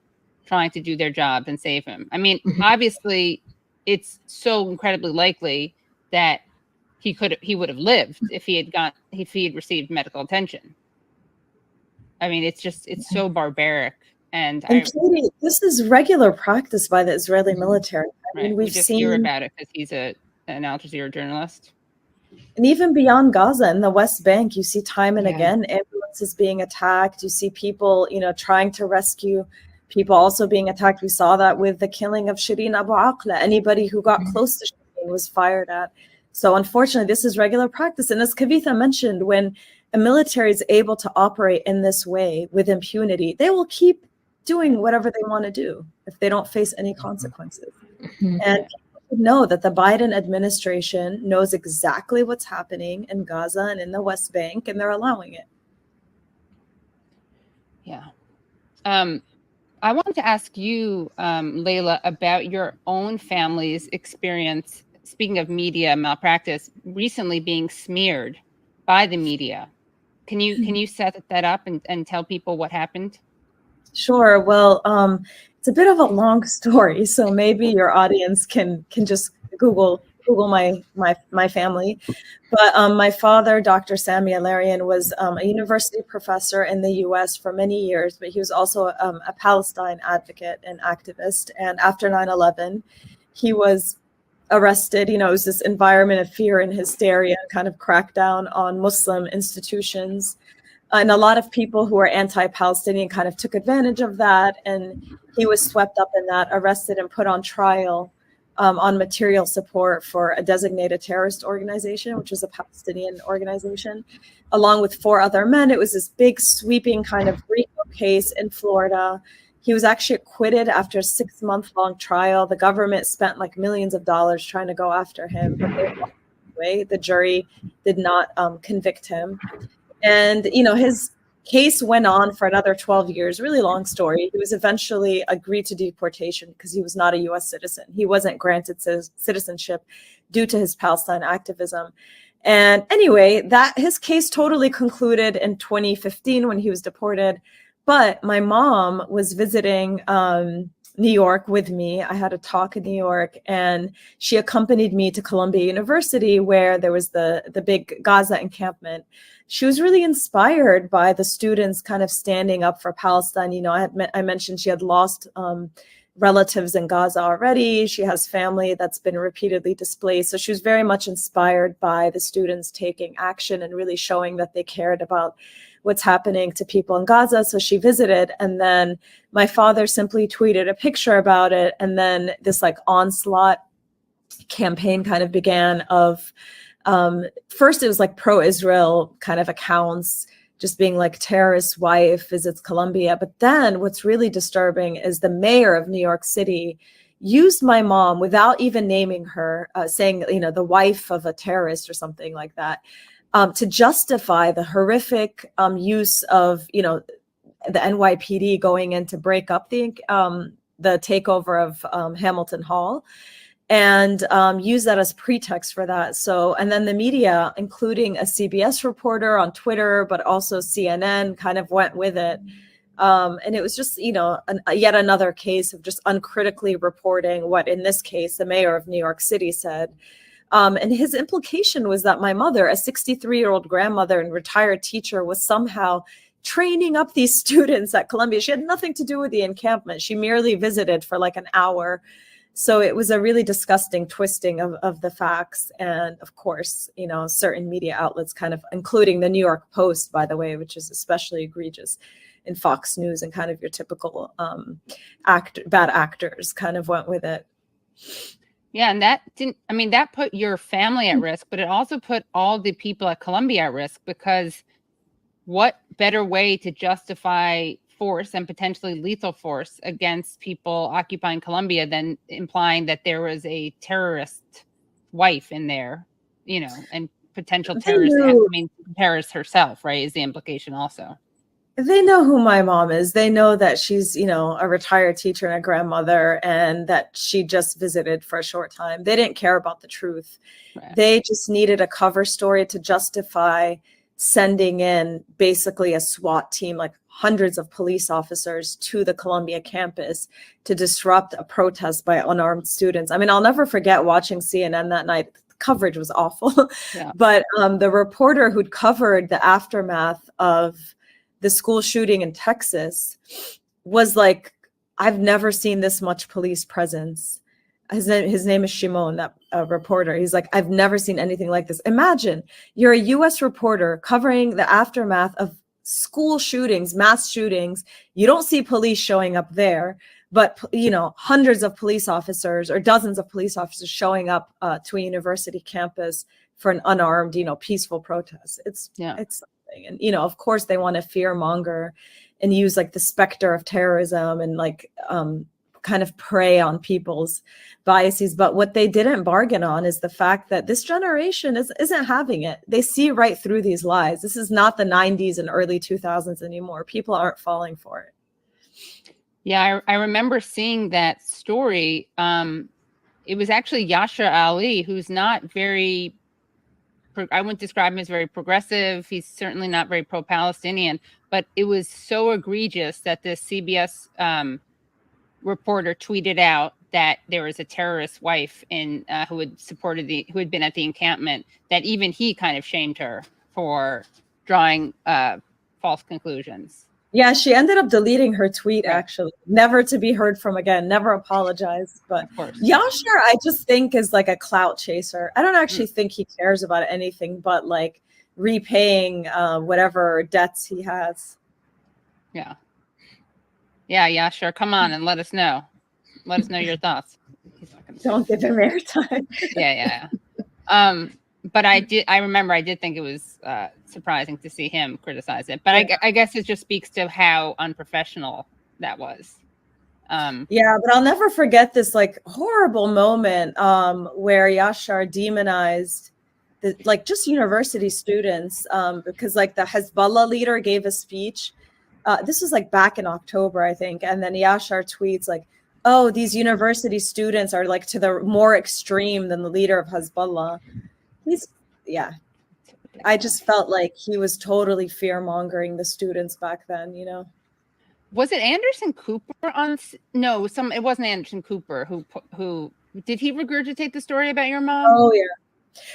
trying to do their job and save him. I mean, obviously, it's so incredibly likely that he would have lived if he had received medical attention. I mean, it's so barbaric. And Katie, this is regular practice by the Israeli military. I mean, we just hear about it because he's an Al Jazeera journalist. And even beyond Gaza, in the West Bank, you see time and again ambulances being attacked. You see people, trying to rescue people also being attacked. We saw that with the killing of Shireen Abu Aqla. Anybody who got close to Shireen was fired at. So unfortunately, this is regular practice. And as Kavitha mentioned, when a military is able to operate in this way with impunity, they will keep doing whatever they want to do if they don't face any consequences. And people know that the Biden administration knows exactly what's happening in Gaza and in the West Bank, and they're allowing it. Yeah. I wanted to ask you, Laila, about your own family's experience, speaking of media malpractice, recently being smeared by the media. Can you set that up and tell people what happened? Sure. Well, it's a bit of a long story, so maybe your audience can just Google my family. But my father, Dr. Sami Al-Arian, was a university professor in the U.S. for many years, but he was also a Palestine advocate and activist. And after 9/11, he was arrested. It was this environment of fear and hysteria, kind of crackdown on Muslim institutions. And a lot of people who are anti-Palestinian kind of took advantage of that. And he was swept up in that, arrested and put on trial on material support for a designated terrorist organization, which is a Palestinian organization, along with 4 other men. It was this big sweeping kind of RICO case in Florida. He was actually acquitted after a 6-month-long trial. The government spent like millions of dollars trying to go after him, but they walked away. The jury did not convict him. And, his case went on for another 12 years, really long story. He was eventually agreed to deportation because he was not a U.S. citizen. He wasn't granted citizenship due to his Palestine activism. And anyway, his case totally concluded in 2015 when he was deported. But my mom was visiting New York with me. I had a talk in New York, and she accompanied me to Columbia University, where there was the big Gaza encampment. She was really inspired by the students kind of standing up for Palestine. I mentioned she had lost relatives in Gaza already. She has family that's been repeatedly displaced. So she was very much inspired by the students taking action and really showing that they cared about what's happening to people in Gaza. So she visited, and then my father simply tweeted a picture about it. And then this onslaught campaign kind of began of, first it was pro-Israel kind of accounts, just being terrorist wife visits Columbia. But then what's really disturbing is the mayor of New York City used my mom without even naming her, saying, you know, the wife of a terrorist or something like that, to justify the horrific use of, you know, the NYPD going in to break up the takeover of Hamilton Hall, and use that as pretext for that. So, and then the media, including a CBS reporter on Twitter, but also CNN, kind of went with it. And it was just, you know, yet another case of just uncritically reporting what, in this case, the mayor of New York City said. And his implication was that my mother, a 63-year-old grandmother and retired teacher, was somehow training up these students at Columbia. She had nothing to do with the encampment. She merely visited for like an hour. So it was a really disgusting twisting of the facts. And of course, you know, certain media outlets kind of, including the New York Post, by the way, which is especially egregious, in Fox News, and kind of your typical bad actors kind of went with it. Yeah, and that didn't, I mean, that put your family at risk, but it also put all the people at Columbia at risk, because what better way to justify force and potentially lethal force against people occupying Columbia than implying that there was a terrorist wife in there, you know, and potential terrorist, I mean, terrorist herself, right, is the implication also. They know who my mom is. They know that she's, you know, a retired teacher and a grandmother, and that she just visited for a short time. They didn't care about the truth. Right. They just needed a cover story to justify sending in basically a SWAT team, like hundreds of police officers, to the Columbia campus to disrupt a protest by unarmed students. I mean, I'll never forget watching CNN that night. The coverage was awful. Yeah. But the reporter who'd covered the aftermath of the school shooting in Texas was like, I've never seen this much police presence. His name is Shimon, that reporter. He's like, I've never seen anything like this. Imagine you're a US reporter covering the aftermath of school shootings, mass shootings. You don't see police showing up there, but, you know, hundreds of police officers or dozens of police officers showing up to a university campus for an unarmed, you know, peaceful protest. It's something. And, you know, of course they want to fear monger and use like the specter of terrorism and like kind of prey on people's biases. But what they didn't bargain on is the fact that this generation isn't having it. They see right through these lies. This is not the 90s and early 2000s anymore. People aren't falling for it. Yeah, I remember seeing that story. It was actually Yashar Ali, who's not very, I wouldn't describe him as very progressive. He's certainly not very pro-Palestinian, but it was so egregious that this CBS reporter tweeted out that there was a terrorist wife in who had been at the encampment, that even he kind of shamed her for drawing false conclusions. Yeah, she ended up deleting her tweet, actually, never to be heard from again, never apologized. But Yashar, I just think, is like a clout chaser. I don't actually think he cares about anything but like repaying whatever debts he has. Yeah. Yeah, sure. Come on and let us know. Let us know your thoughts. Don't give him airtime. Yeah. But I remember I did think it was surprising to see him criticize it. But I guess it just speaks to how unprofessional that was. Yeah, but I'll never forget this like horrible moment where Yashar demonized like just university students because like the Hezbollah leader gave a speech. This was like back in October, I think. And then Yashar tweets like, oh, these university students are like to the more extreme than the leader of Hezbollah. I just felt like he was totally fear mongering the students back then, you know. Was it Anderson Cooper on? No, it wasn't Anderson Cooper who did he regurgitate the story about your mom? Oh yeah,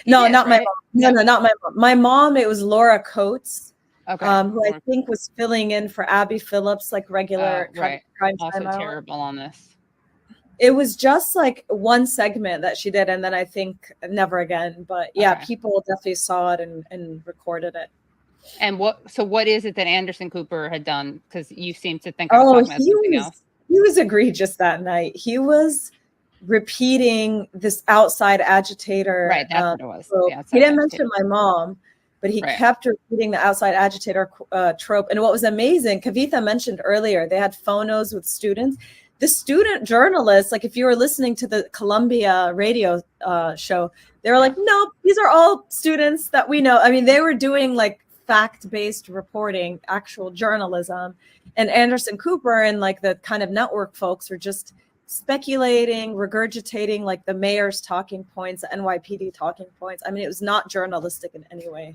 no, not my mom. No, not my mom. My mom, it was Laura Coates, who I think was filling in for Abby Phillips, like regular prime also time terrible on this. It was just like one segment that she did, and then I think never again. But yeah, people definitely saw it and recorded it. And what is it that Anderson Cooper had done? Because you seem to think I was talking about something else. He was egregious that night. He was repeating this outside agitator. Right, that's what it was. So he didn't mention my mom, but he kept repeating the outside agitator trope. And what was amazing, Kavitha mentioned earlier, they had phonos with students. the student journalists, like if you were listening to the Columbia radio show, they were like, no, these are all students that we know. I mean, they were doing like fact-based reporting, actual journalism. And Anderson Cooper and like the kind of network folks were just speculating, regurgitating like the mayor's talking points, the NYPD talking points. I mean, it was not journalistic in any way.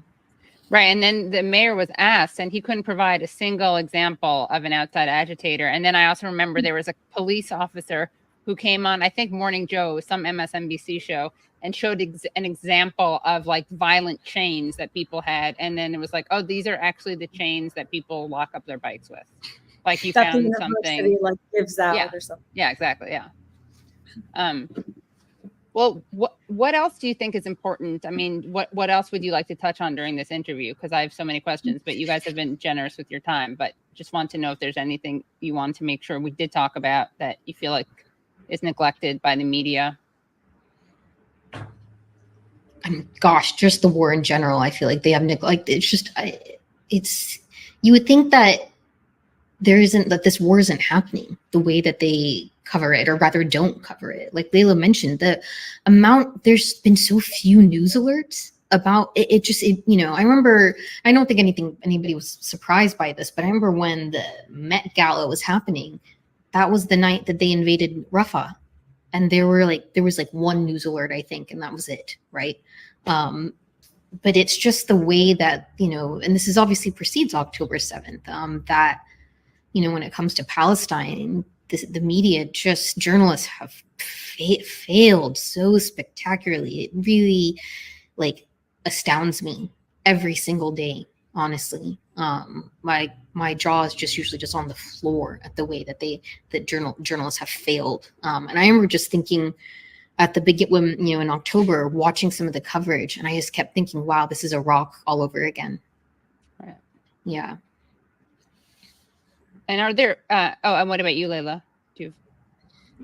Right. And then the mayor was asked, and he couldn't provide a single example of an outside agitator. And then I also remember there was a police officer who came on, I think Morning Joe, some MSNBC show, and showed an example of like violent chains that people had. And then it was like, oh, these are actually the chains that people lock up their bikes with. Like you that found something like gives out or something. Yeah, exactly. Yeah. Well, what else do you think is important? I mean, what else would you like to touch on during this interview? Because I have so many questions, but you guys have been generous with your time. But just want to know if there's anything you want to make sure we did talk about that you feel like is neglected by the media. I mean, gosh, just the war in general. I feel like they have neglect. It's just, you would think that that this war isn't happening the way that they cover it, or rather don't cover it. Like Laila mentioned, the amount, there's been so few news alerts about it. I remember, I don't think anybody was surprised by this, but I remember when the Met Gala was happening, that was the night that they invaded Rafah. And there was like one news alert, I think, and that was it. Right. But it's just the way that, and this is obviously precedes October 7th, that, when it comes to Palestine, the media, journalists have failed so spectacularly. It really astounds me every single day, honestly. My jaw is usually on the floor at the way that journalists have failed. And I remember just thinking at the beginning, in October, watching some of the coverage, and I just kept thinking, wow, this is Iraq all over again. Right. Yeah. And are there, and what about you, Laila? No,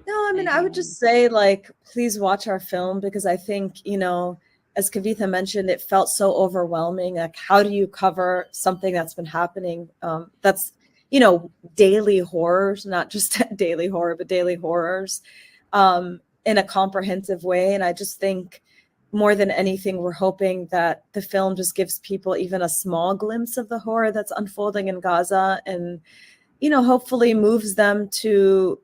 I mean, I would just say, please watch our film, because I think, as Kavitha mentioned, it felt so overwhelming. Like, how do you cover something that's been happening? That's, daily horrors, not just daily horror, but daily horrors in a comprehensive way. And I just think more than anything, we're hoping that the film just gives people even a small glimpse of the horror that's unfolding in Gaza, and hopefully moves them to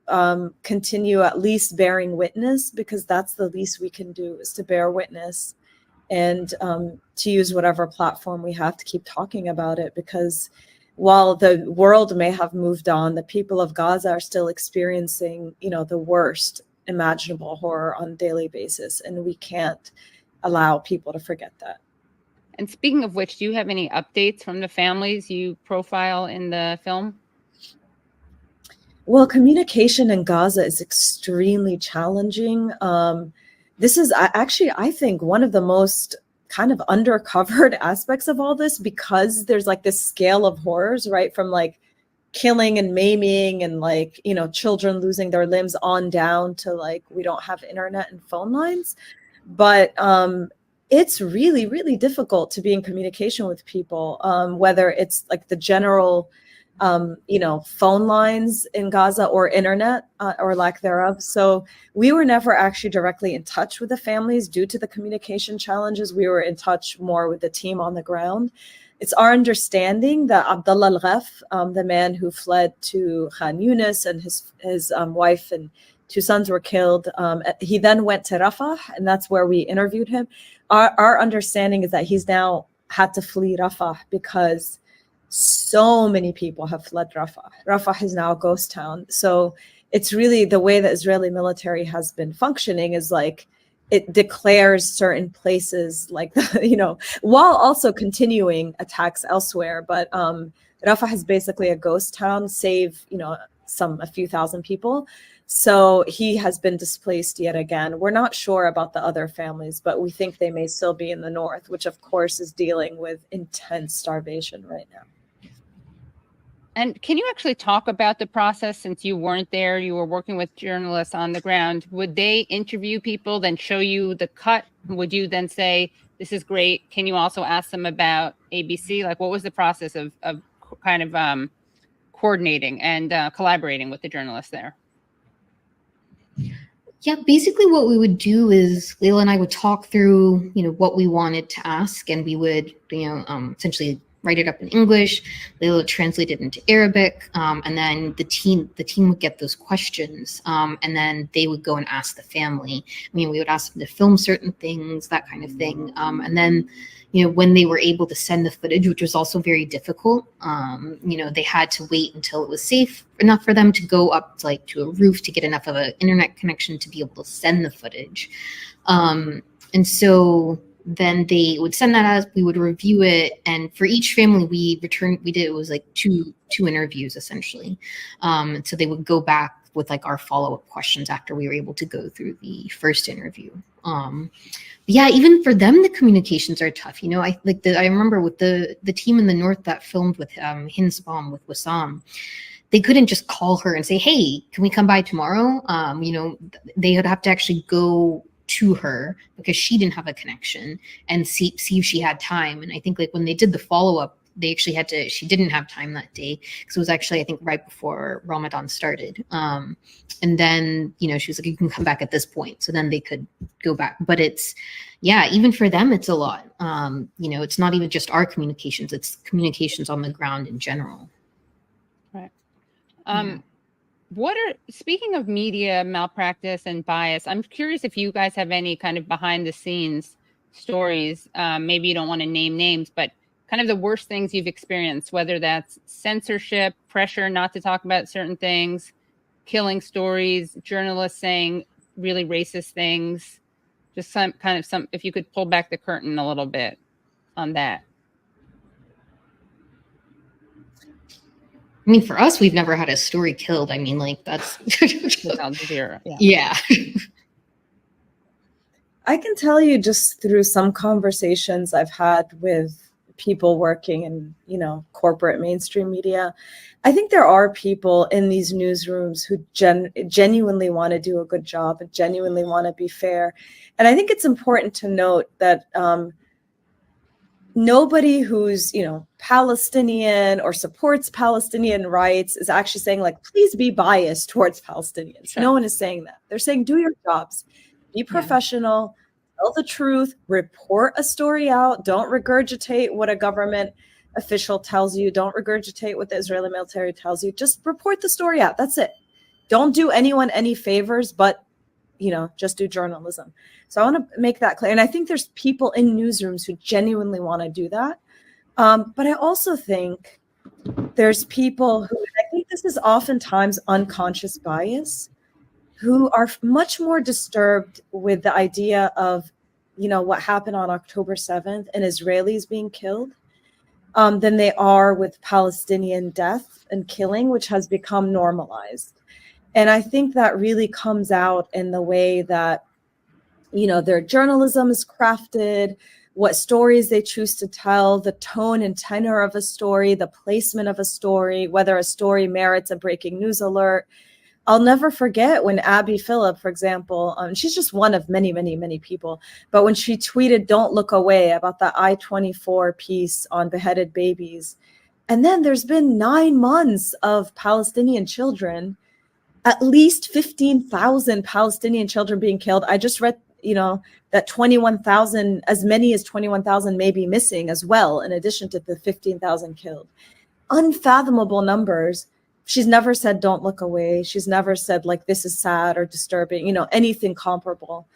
continue at least bearing witness, because that's the least we can do, is to bear witness and to use whatever platform we have to keep talking about it. Because while the world may have moved on, the people of Gaza are still experiencing, the worst imaginable horror on a daily basis. And we can't allow people to forget that. And speaking of which, do you have any updates from the families you profile in the film? Well, communication in Gaza is extremely challenging. This is actually, I think, one of the most kind of undercovered aspects of all this, because there's this scale of horrors, right? From killing and maiming and children losing their limbs on down to we don't have internet and phone lines. But it's really, really difficult to be in communication with people, whether it's the general phone lines in Gaza or internet or lack thereof. So we were never actually directly in touch with the families due to the communication challenges. We were in touch more with the team on the ground. It's our understanding that Abdullah Al-Ghaf, the man who fled to Khan Yunis and his wife and 2 sons were killed, he then went to Rafah, and that's where we interviewed him. Our understanding is that he's now had to flee Rafah because so many people have fled Rafah. Rafah is now a ghost town. So it's really the way the Israeli military has been functioning is it declares certain places while also continuing attacks elsewhere. But Rafah is basically a ghost town, save, a few thousand people. So he has been displaced yet again. We're not sure about the other families, but we think they may still be in the north, which of course is dealing with intense starvation right now. And can you actually talk about the process, since you weren't there, you were working with journalists on the ground? Would they interview people, then show you the cut? Would you then say, this is great? Can you also ask them about ABC? What was the process of kind of coordinating and collaborating with the journalists there? Yeah, basically what we would do is Laila and I would talk through, what we wanted to ask, and we would, essentially write it up in English. Laila would translate it into Arabic, and then the team would get those questions, and then they would go and ask the family. We would ask them to film certain things, that kind of thing, and then, when they were able to send the footage, which was also very difficult, they had to wait until it was safe enough for them to go up to a roof to get enough of an internet connection to be able to send the footage. And so then they would send that us, we would review it, and for each family it was like two interviews essentially. And so they would go back with our follow-up questions after we were able to go through the first interview. Yeah, even for them, the communications are tough. I remember with the team in the north that filmed with Hind's mom, with Wissam, they couldn't just call her and say, hey, can we come by tomorrow? They would have to actually go to her because she didn't have a connection and see if she had time. And I think when they did the follow-up, they actually she didn't have time that day because it was actually, I think, right before Ramadan started. And then, she was like, you can come back at this point. So then they could go back. But even for them, it's a lot. It's not even just our communications, it's communications on the ground in general. Right. Speaking of media malpractice and bias, I'm curious if you guys have any kind of behind the scenes stories. Maybe you don't want to name names, but kind of the worst things you've experienced, whether that's censorship, pressure not to talk about certain things, killing stories, journalists saying really racist things, just if you could pull back the curtain a little bit on that. For us, we've never had a story killed. That's zero. Yeah. I can tell you just through some conversations I've had with people working in, corporate mainstream media, I think there are people in these newsrooms who genuinely want to do a good job and genuinely want to be fair. And I think it's important to note that nobody who's, Palestinian or supports Palestinian rights is actually saying please be biased towards Palestinians. Sure. No one is saying that. They're saying, do your jobs, be professional, tell the truth, report a story out. Don't regurgitate what a government official tells you. Don't regurgitate what the Israeli military tells you. Just report the story out. That's it. Don't do anyone any favors, but, just do journalism. So I want to make that clear. And I think there's people in newsrooms who genuinely want to do that. But I also think there's people who, I think this is oftentimes unconscious bias, who are much more disturbed with the idea of, what happened on October 7th and Israelis being killed than they are with Palestinian death and killing, which has become normalized. And I think that really comes out in the way that, their journalism is crafted, what stories they choose to tell, the tone and tenor of a story, the placement of a story, whether a story merits a breaking news alert. I'll never forget when Abby Phillip, for example, she's just one of many, many, many people, but when she tweeted, "Don't look away," about the I-24 piece on beheaded babies. And then there's been 9 months of Palestinian children, at least 15,000 Palestinian children being killed. I just read, that 21,000, as many as 21,000 may be missing as well, in addition to the 15,000 killed. Unfathomable numbers. She's never said, "Don't look away." She's never said this is sad or disturbing, anything comparable.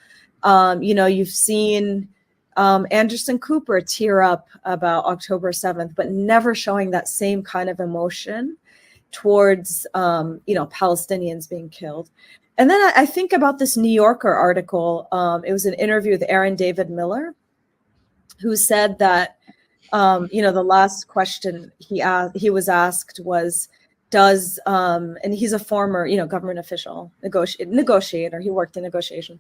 You've seen Anderson Cooper tear up about October 7th, but never showing that same kind of emotion towards, Palestinians being killed. And then I think about this New Yorker article. It was an interview with Aaron David Miller, who said that, the last question he was asked was, and he's a former, government official, negotiator. He worked in negotiations,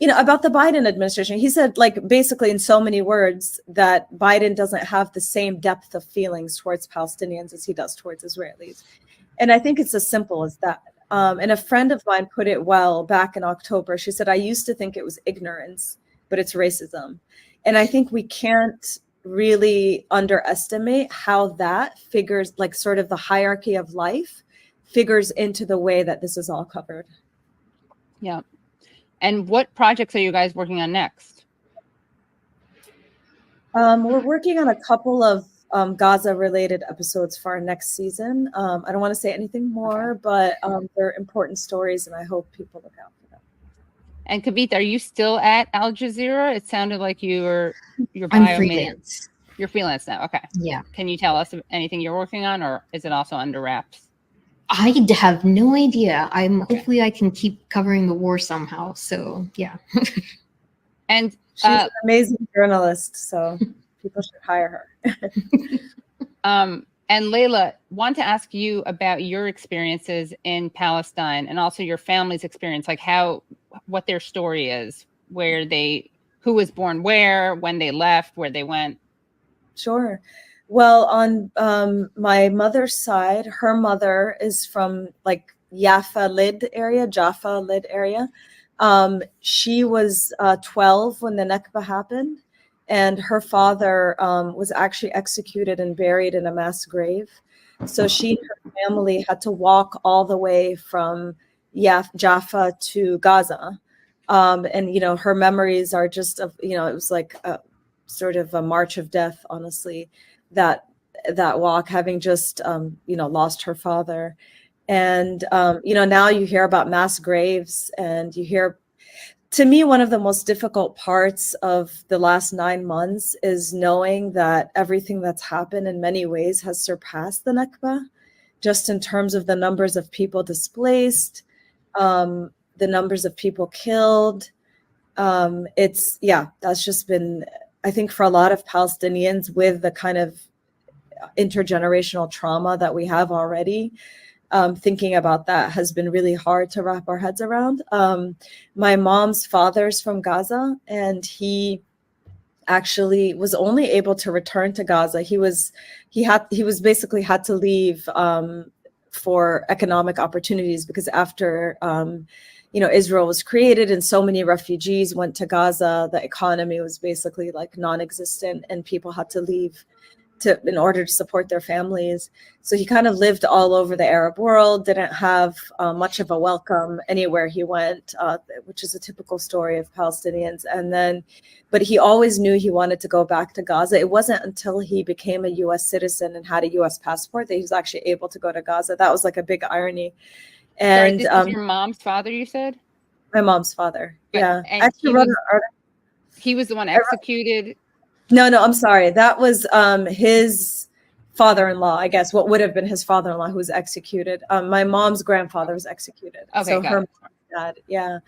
about the Biden administration. He said, basically in so many words, that Biden doesn't have the same depth of feelings towards Palestinians as he does towards Israelis. And I think it's as simple as that. And a friend of mine put it well back in October. She said, "I used to think it was ignorance, but it's racism." And I think we can't really underestimate how that figures, sort of the hierarchy of life figures into the way that this is all covered. Yeah. And what projects are you guys working on next? We're working on a couple of Gaza-related episodes for our next season. I don't want to say anything more, but they're important stories, and I hope people look out for them. And Kavitha, are you still at Al Jazeera? It sounded like you're I'm freelance. You're freelance now. Okay. Yeah. Can you tell us anything you're working on, or is it also under wraps? I have no idea. Hopefully I can keep covering the war somehow. So yeah. And she's an amazing journalist, so people should hire her. And Laila, want to ask you about your experiences in Palestine and also your family's experience, like what their story is, who was born where, when they left, where they went. Sure. Well, on my mother's side, her mother is from like Jaffa Lid area. She was 12 when the Nakba happened, and her father was actually executed and buried in a mass grave. So she and her family had to walk all the way from Jaffa to Gaza. And, her memories are just of, it was like a sort of a march of death, honestly, that walk, having just, lost her father. And, now you hear about mass graves, and you hear, to me, one of the most difficult parts of the last 9 months is knowing that everything that's happened in many ways has surpassed the Nakba, just in terms of the numbers of people displaced, the numbers of people killed. That's just been, I think, for a lot of Palestinians, with the kind of intergenerational trauma that we have already, thinking about that has been really hard to wrap our heads around. My mom's father's from Gaza, and he actually was only able to return to Gaza. He was basically had to leave for economic opportunities, because after Israel was created and so many refugees went to Gaza, the economy was basically like non-existent, and people had to leave in order to support their families. So he kind of lived all over the Arab world, didn't have much of a welcome anywhere he went, which is a typical story of Palestinians. But he always knew he wanted to go back to Gaza. It wasn't until he became a US citizen and had a US passport that he was actually able to go to Gaza. That was like a big irony. And this is your mom's father, you said? My mom's father. Yeah. And he was the one executed. No, I'm sorry. That was his father-in-law, I guess, what would have been his father-in-law, who was executed. My mom's grandfather was executed. Okay, so her dad, yeah.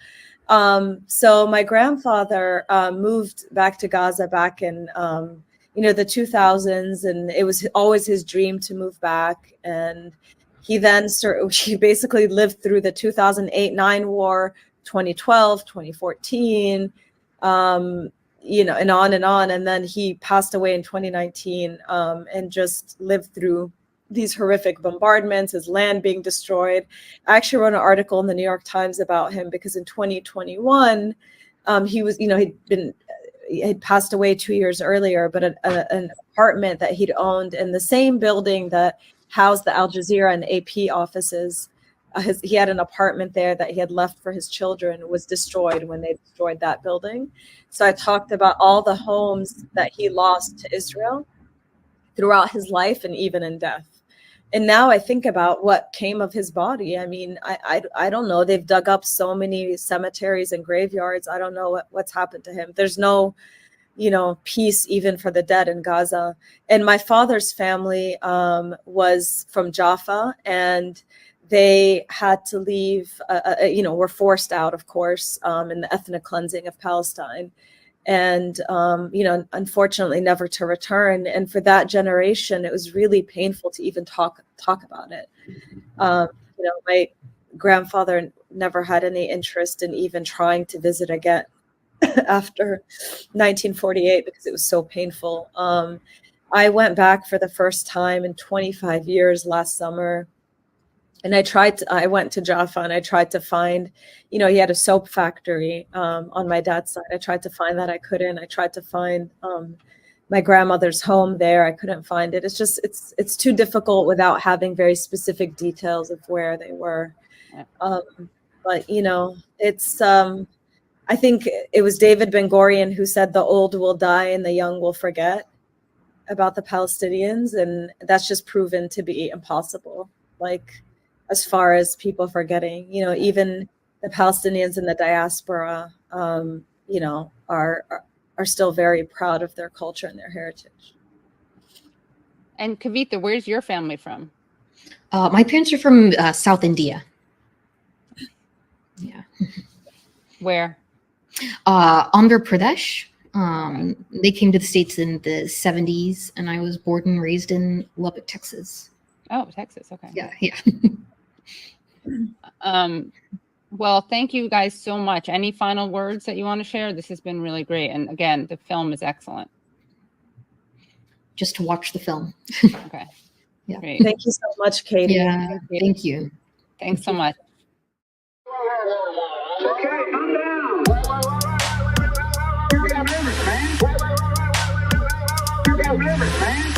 So my grandfather moved back to Gaza back in the 2000s, and it was always his dream to move back. And he basically lived through the 2008-9 war, 2012, 2014. And on and on. And then he passed away in 2019 and just lived through these horrific bombardments, his land being destroyed. I actually wrote an article in the New York Times about him, because in 2021, he was, he'd passed away 2 years earlier, but an apartment that he'd owned in the same building that housed the Al Jazeera and AP offices, he had an apartment there that he had left for his children, was destroyed when they destroyed that building. So I talked about all the homes that he lost to Israel throughout his life and even in death. And now I think about what came of his body. I mean, I don't know. They've dug up so many cemeteries and graveyards. I don't know what's happened to him. There's no, peace even for the dead in Gaza. And my father's family was from Jaffa, and they had to leave, were forced out, of course, in the ethnic cleansing of Palestine. And, unfortunately, never to return. And for that generation, it was really painful to even talk about it. My grandfather never had any interest in even trying to visit again after 1948, because it was so painful. I went back for the first time in 25 years last summer. And I went to Jaffa, and I tried to find, he had a soap factory on my dad's side. I tried to find that. I couldn't. I tried to find my grandmother's home there. I couldn't find it. It's just, it's too difficult without having very specific details of where they were. But, it's, I think it was David Ben-Gurion who said the old will die and the young will forget about the Palestinians, and that's just proven to be impossible. Like, as far as people forgetting, you know, even the Palestinians in the diaspora, you know, are still very proud of their culture and their heritage. And Kavitha, where's your family from? My parents are from South India. Yeah. Where? Andhra Pradesh. They came to the States in the 70s, and I was born and raised in Lubbock, Texas. Oh, Texas. Okay. Yeah, yeah. Well, thank you guys so much. Any final words that you want to share? This has been really great. And again, the film is excellent. Just to watch the film. Okay. Yeah. Great. Thank you so much, Katie. Yeah, thank you. Thanks so much. Okay, calm down. You're getting nervous, man. You're getting nervous, man.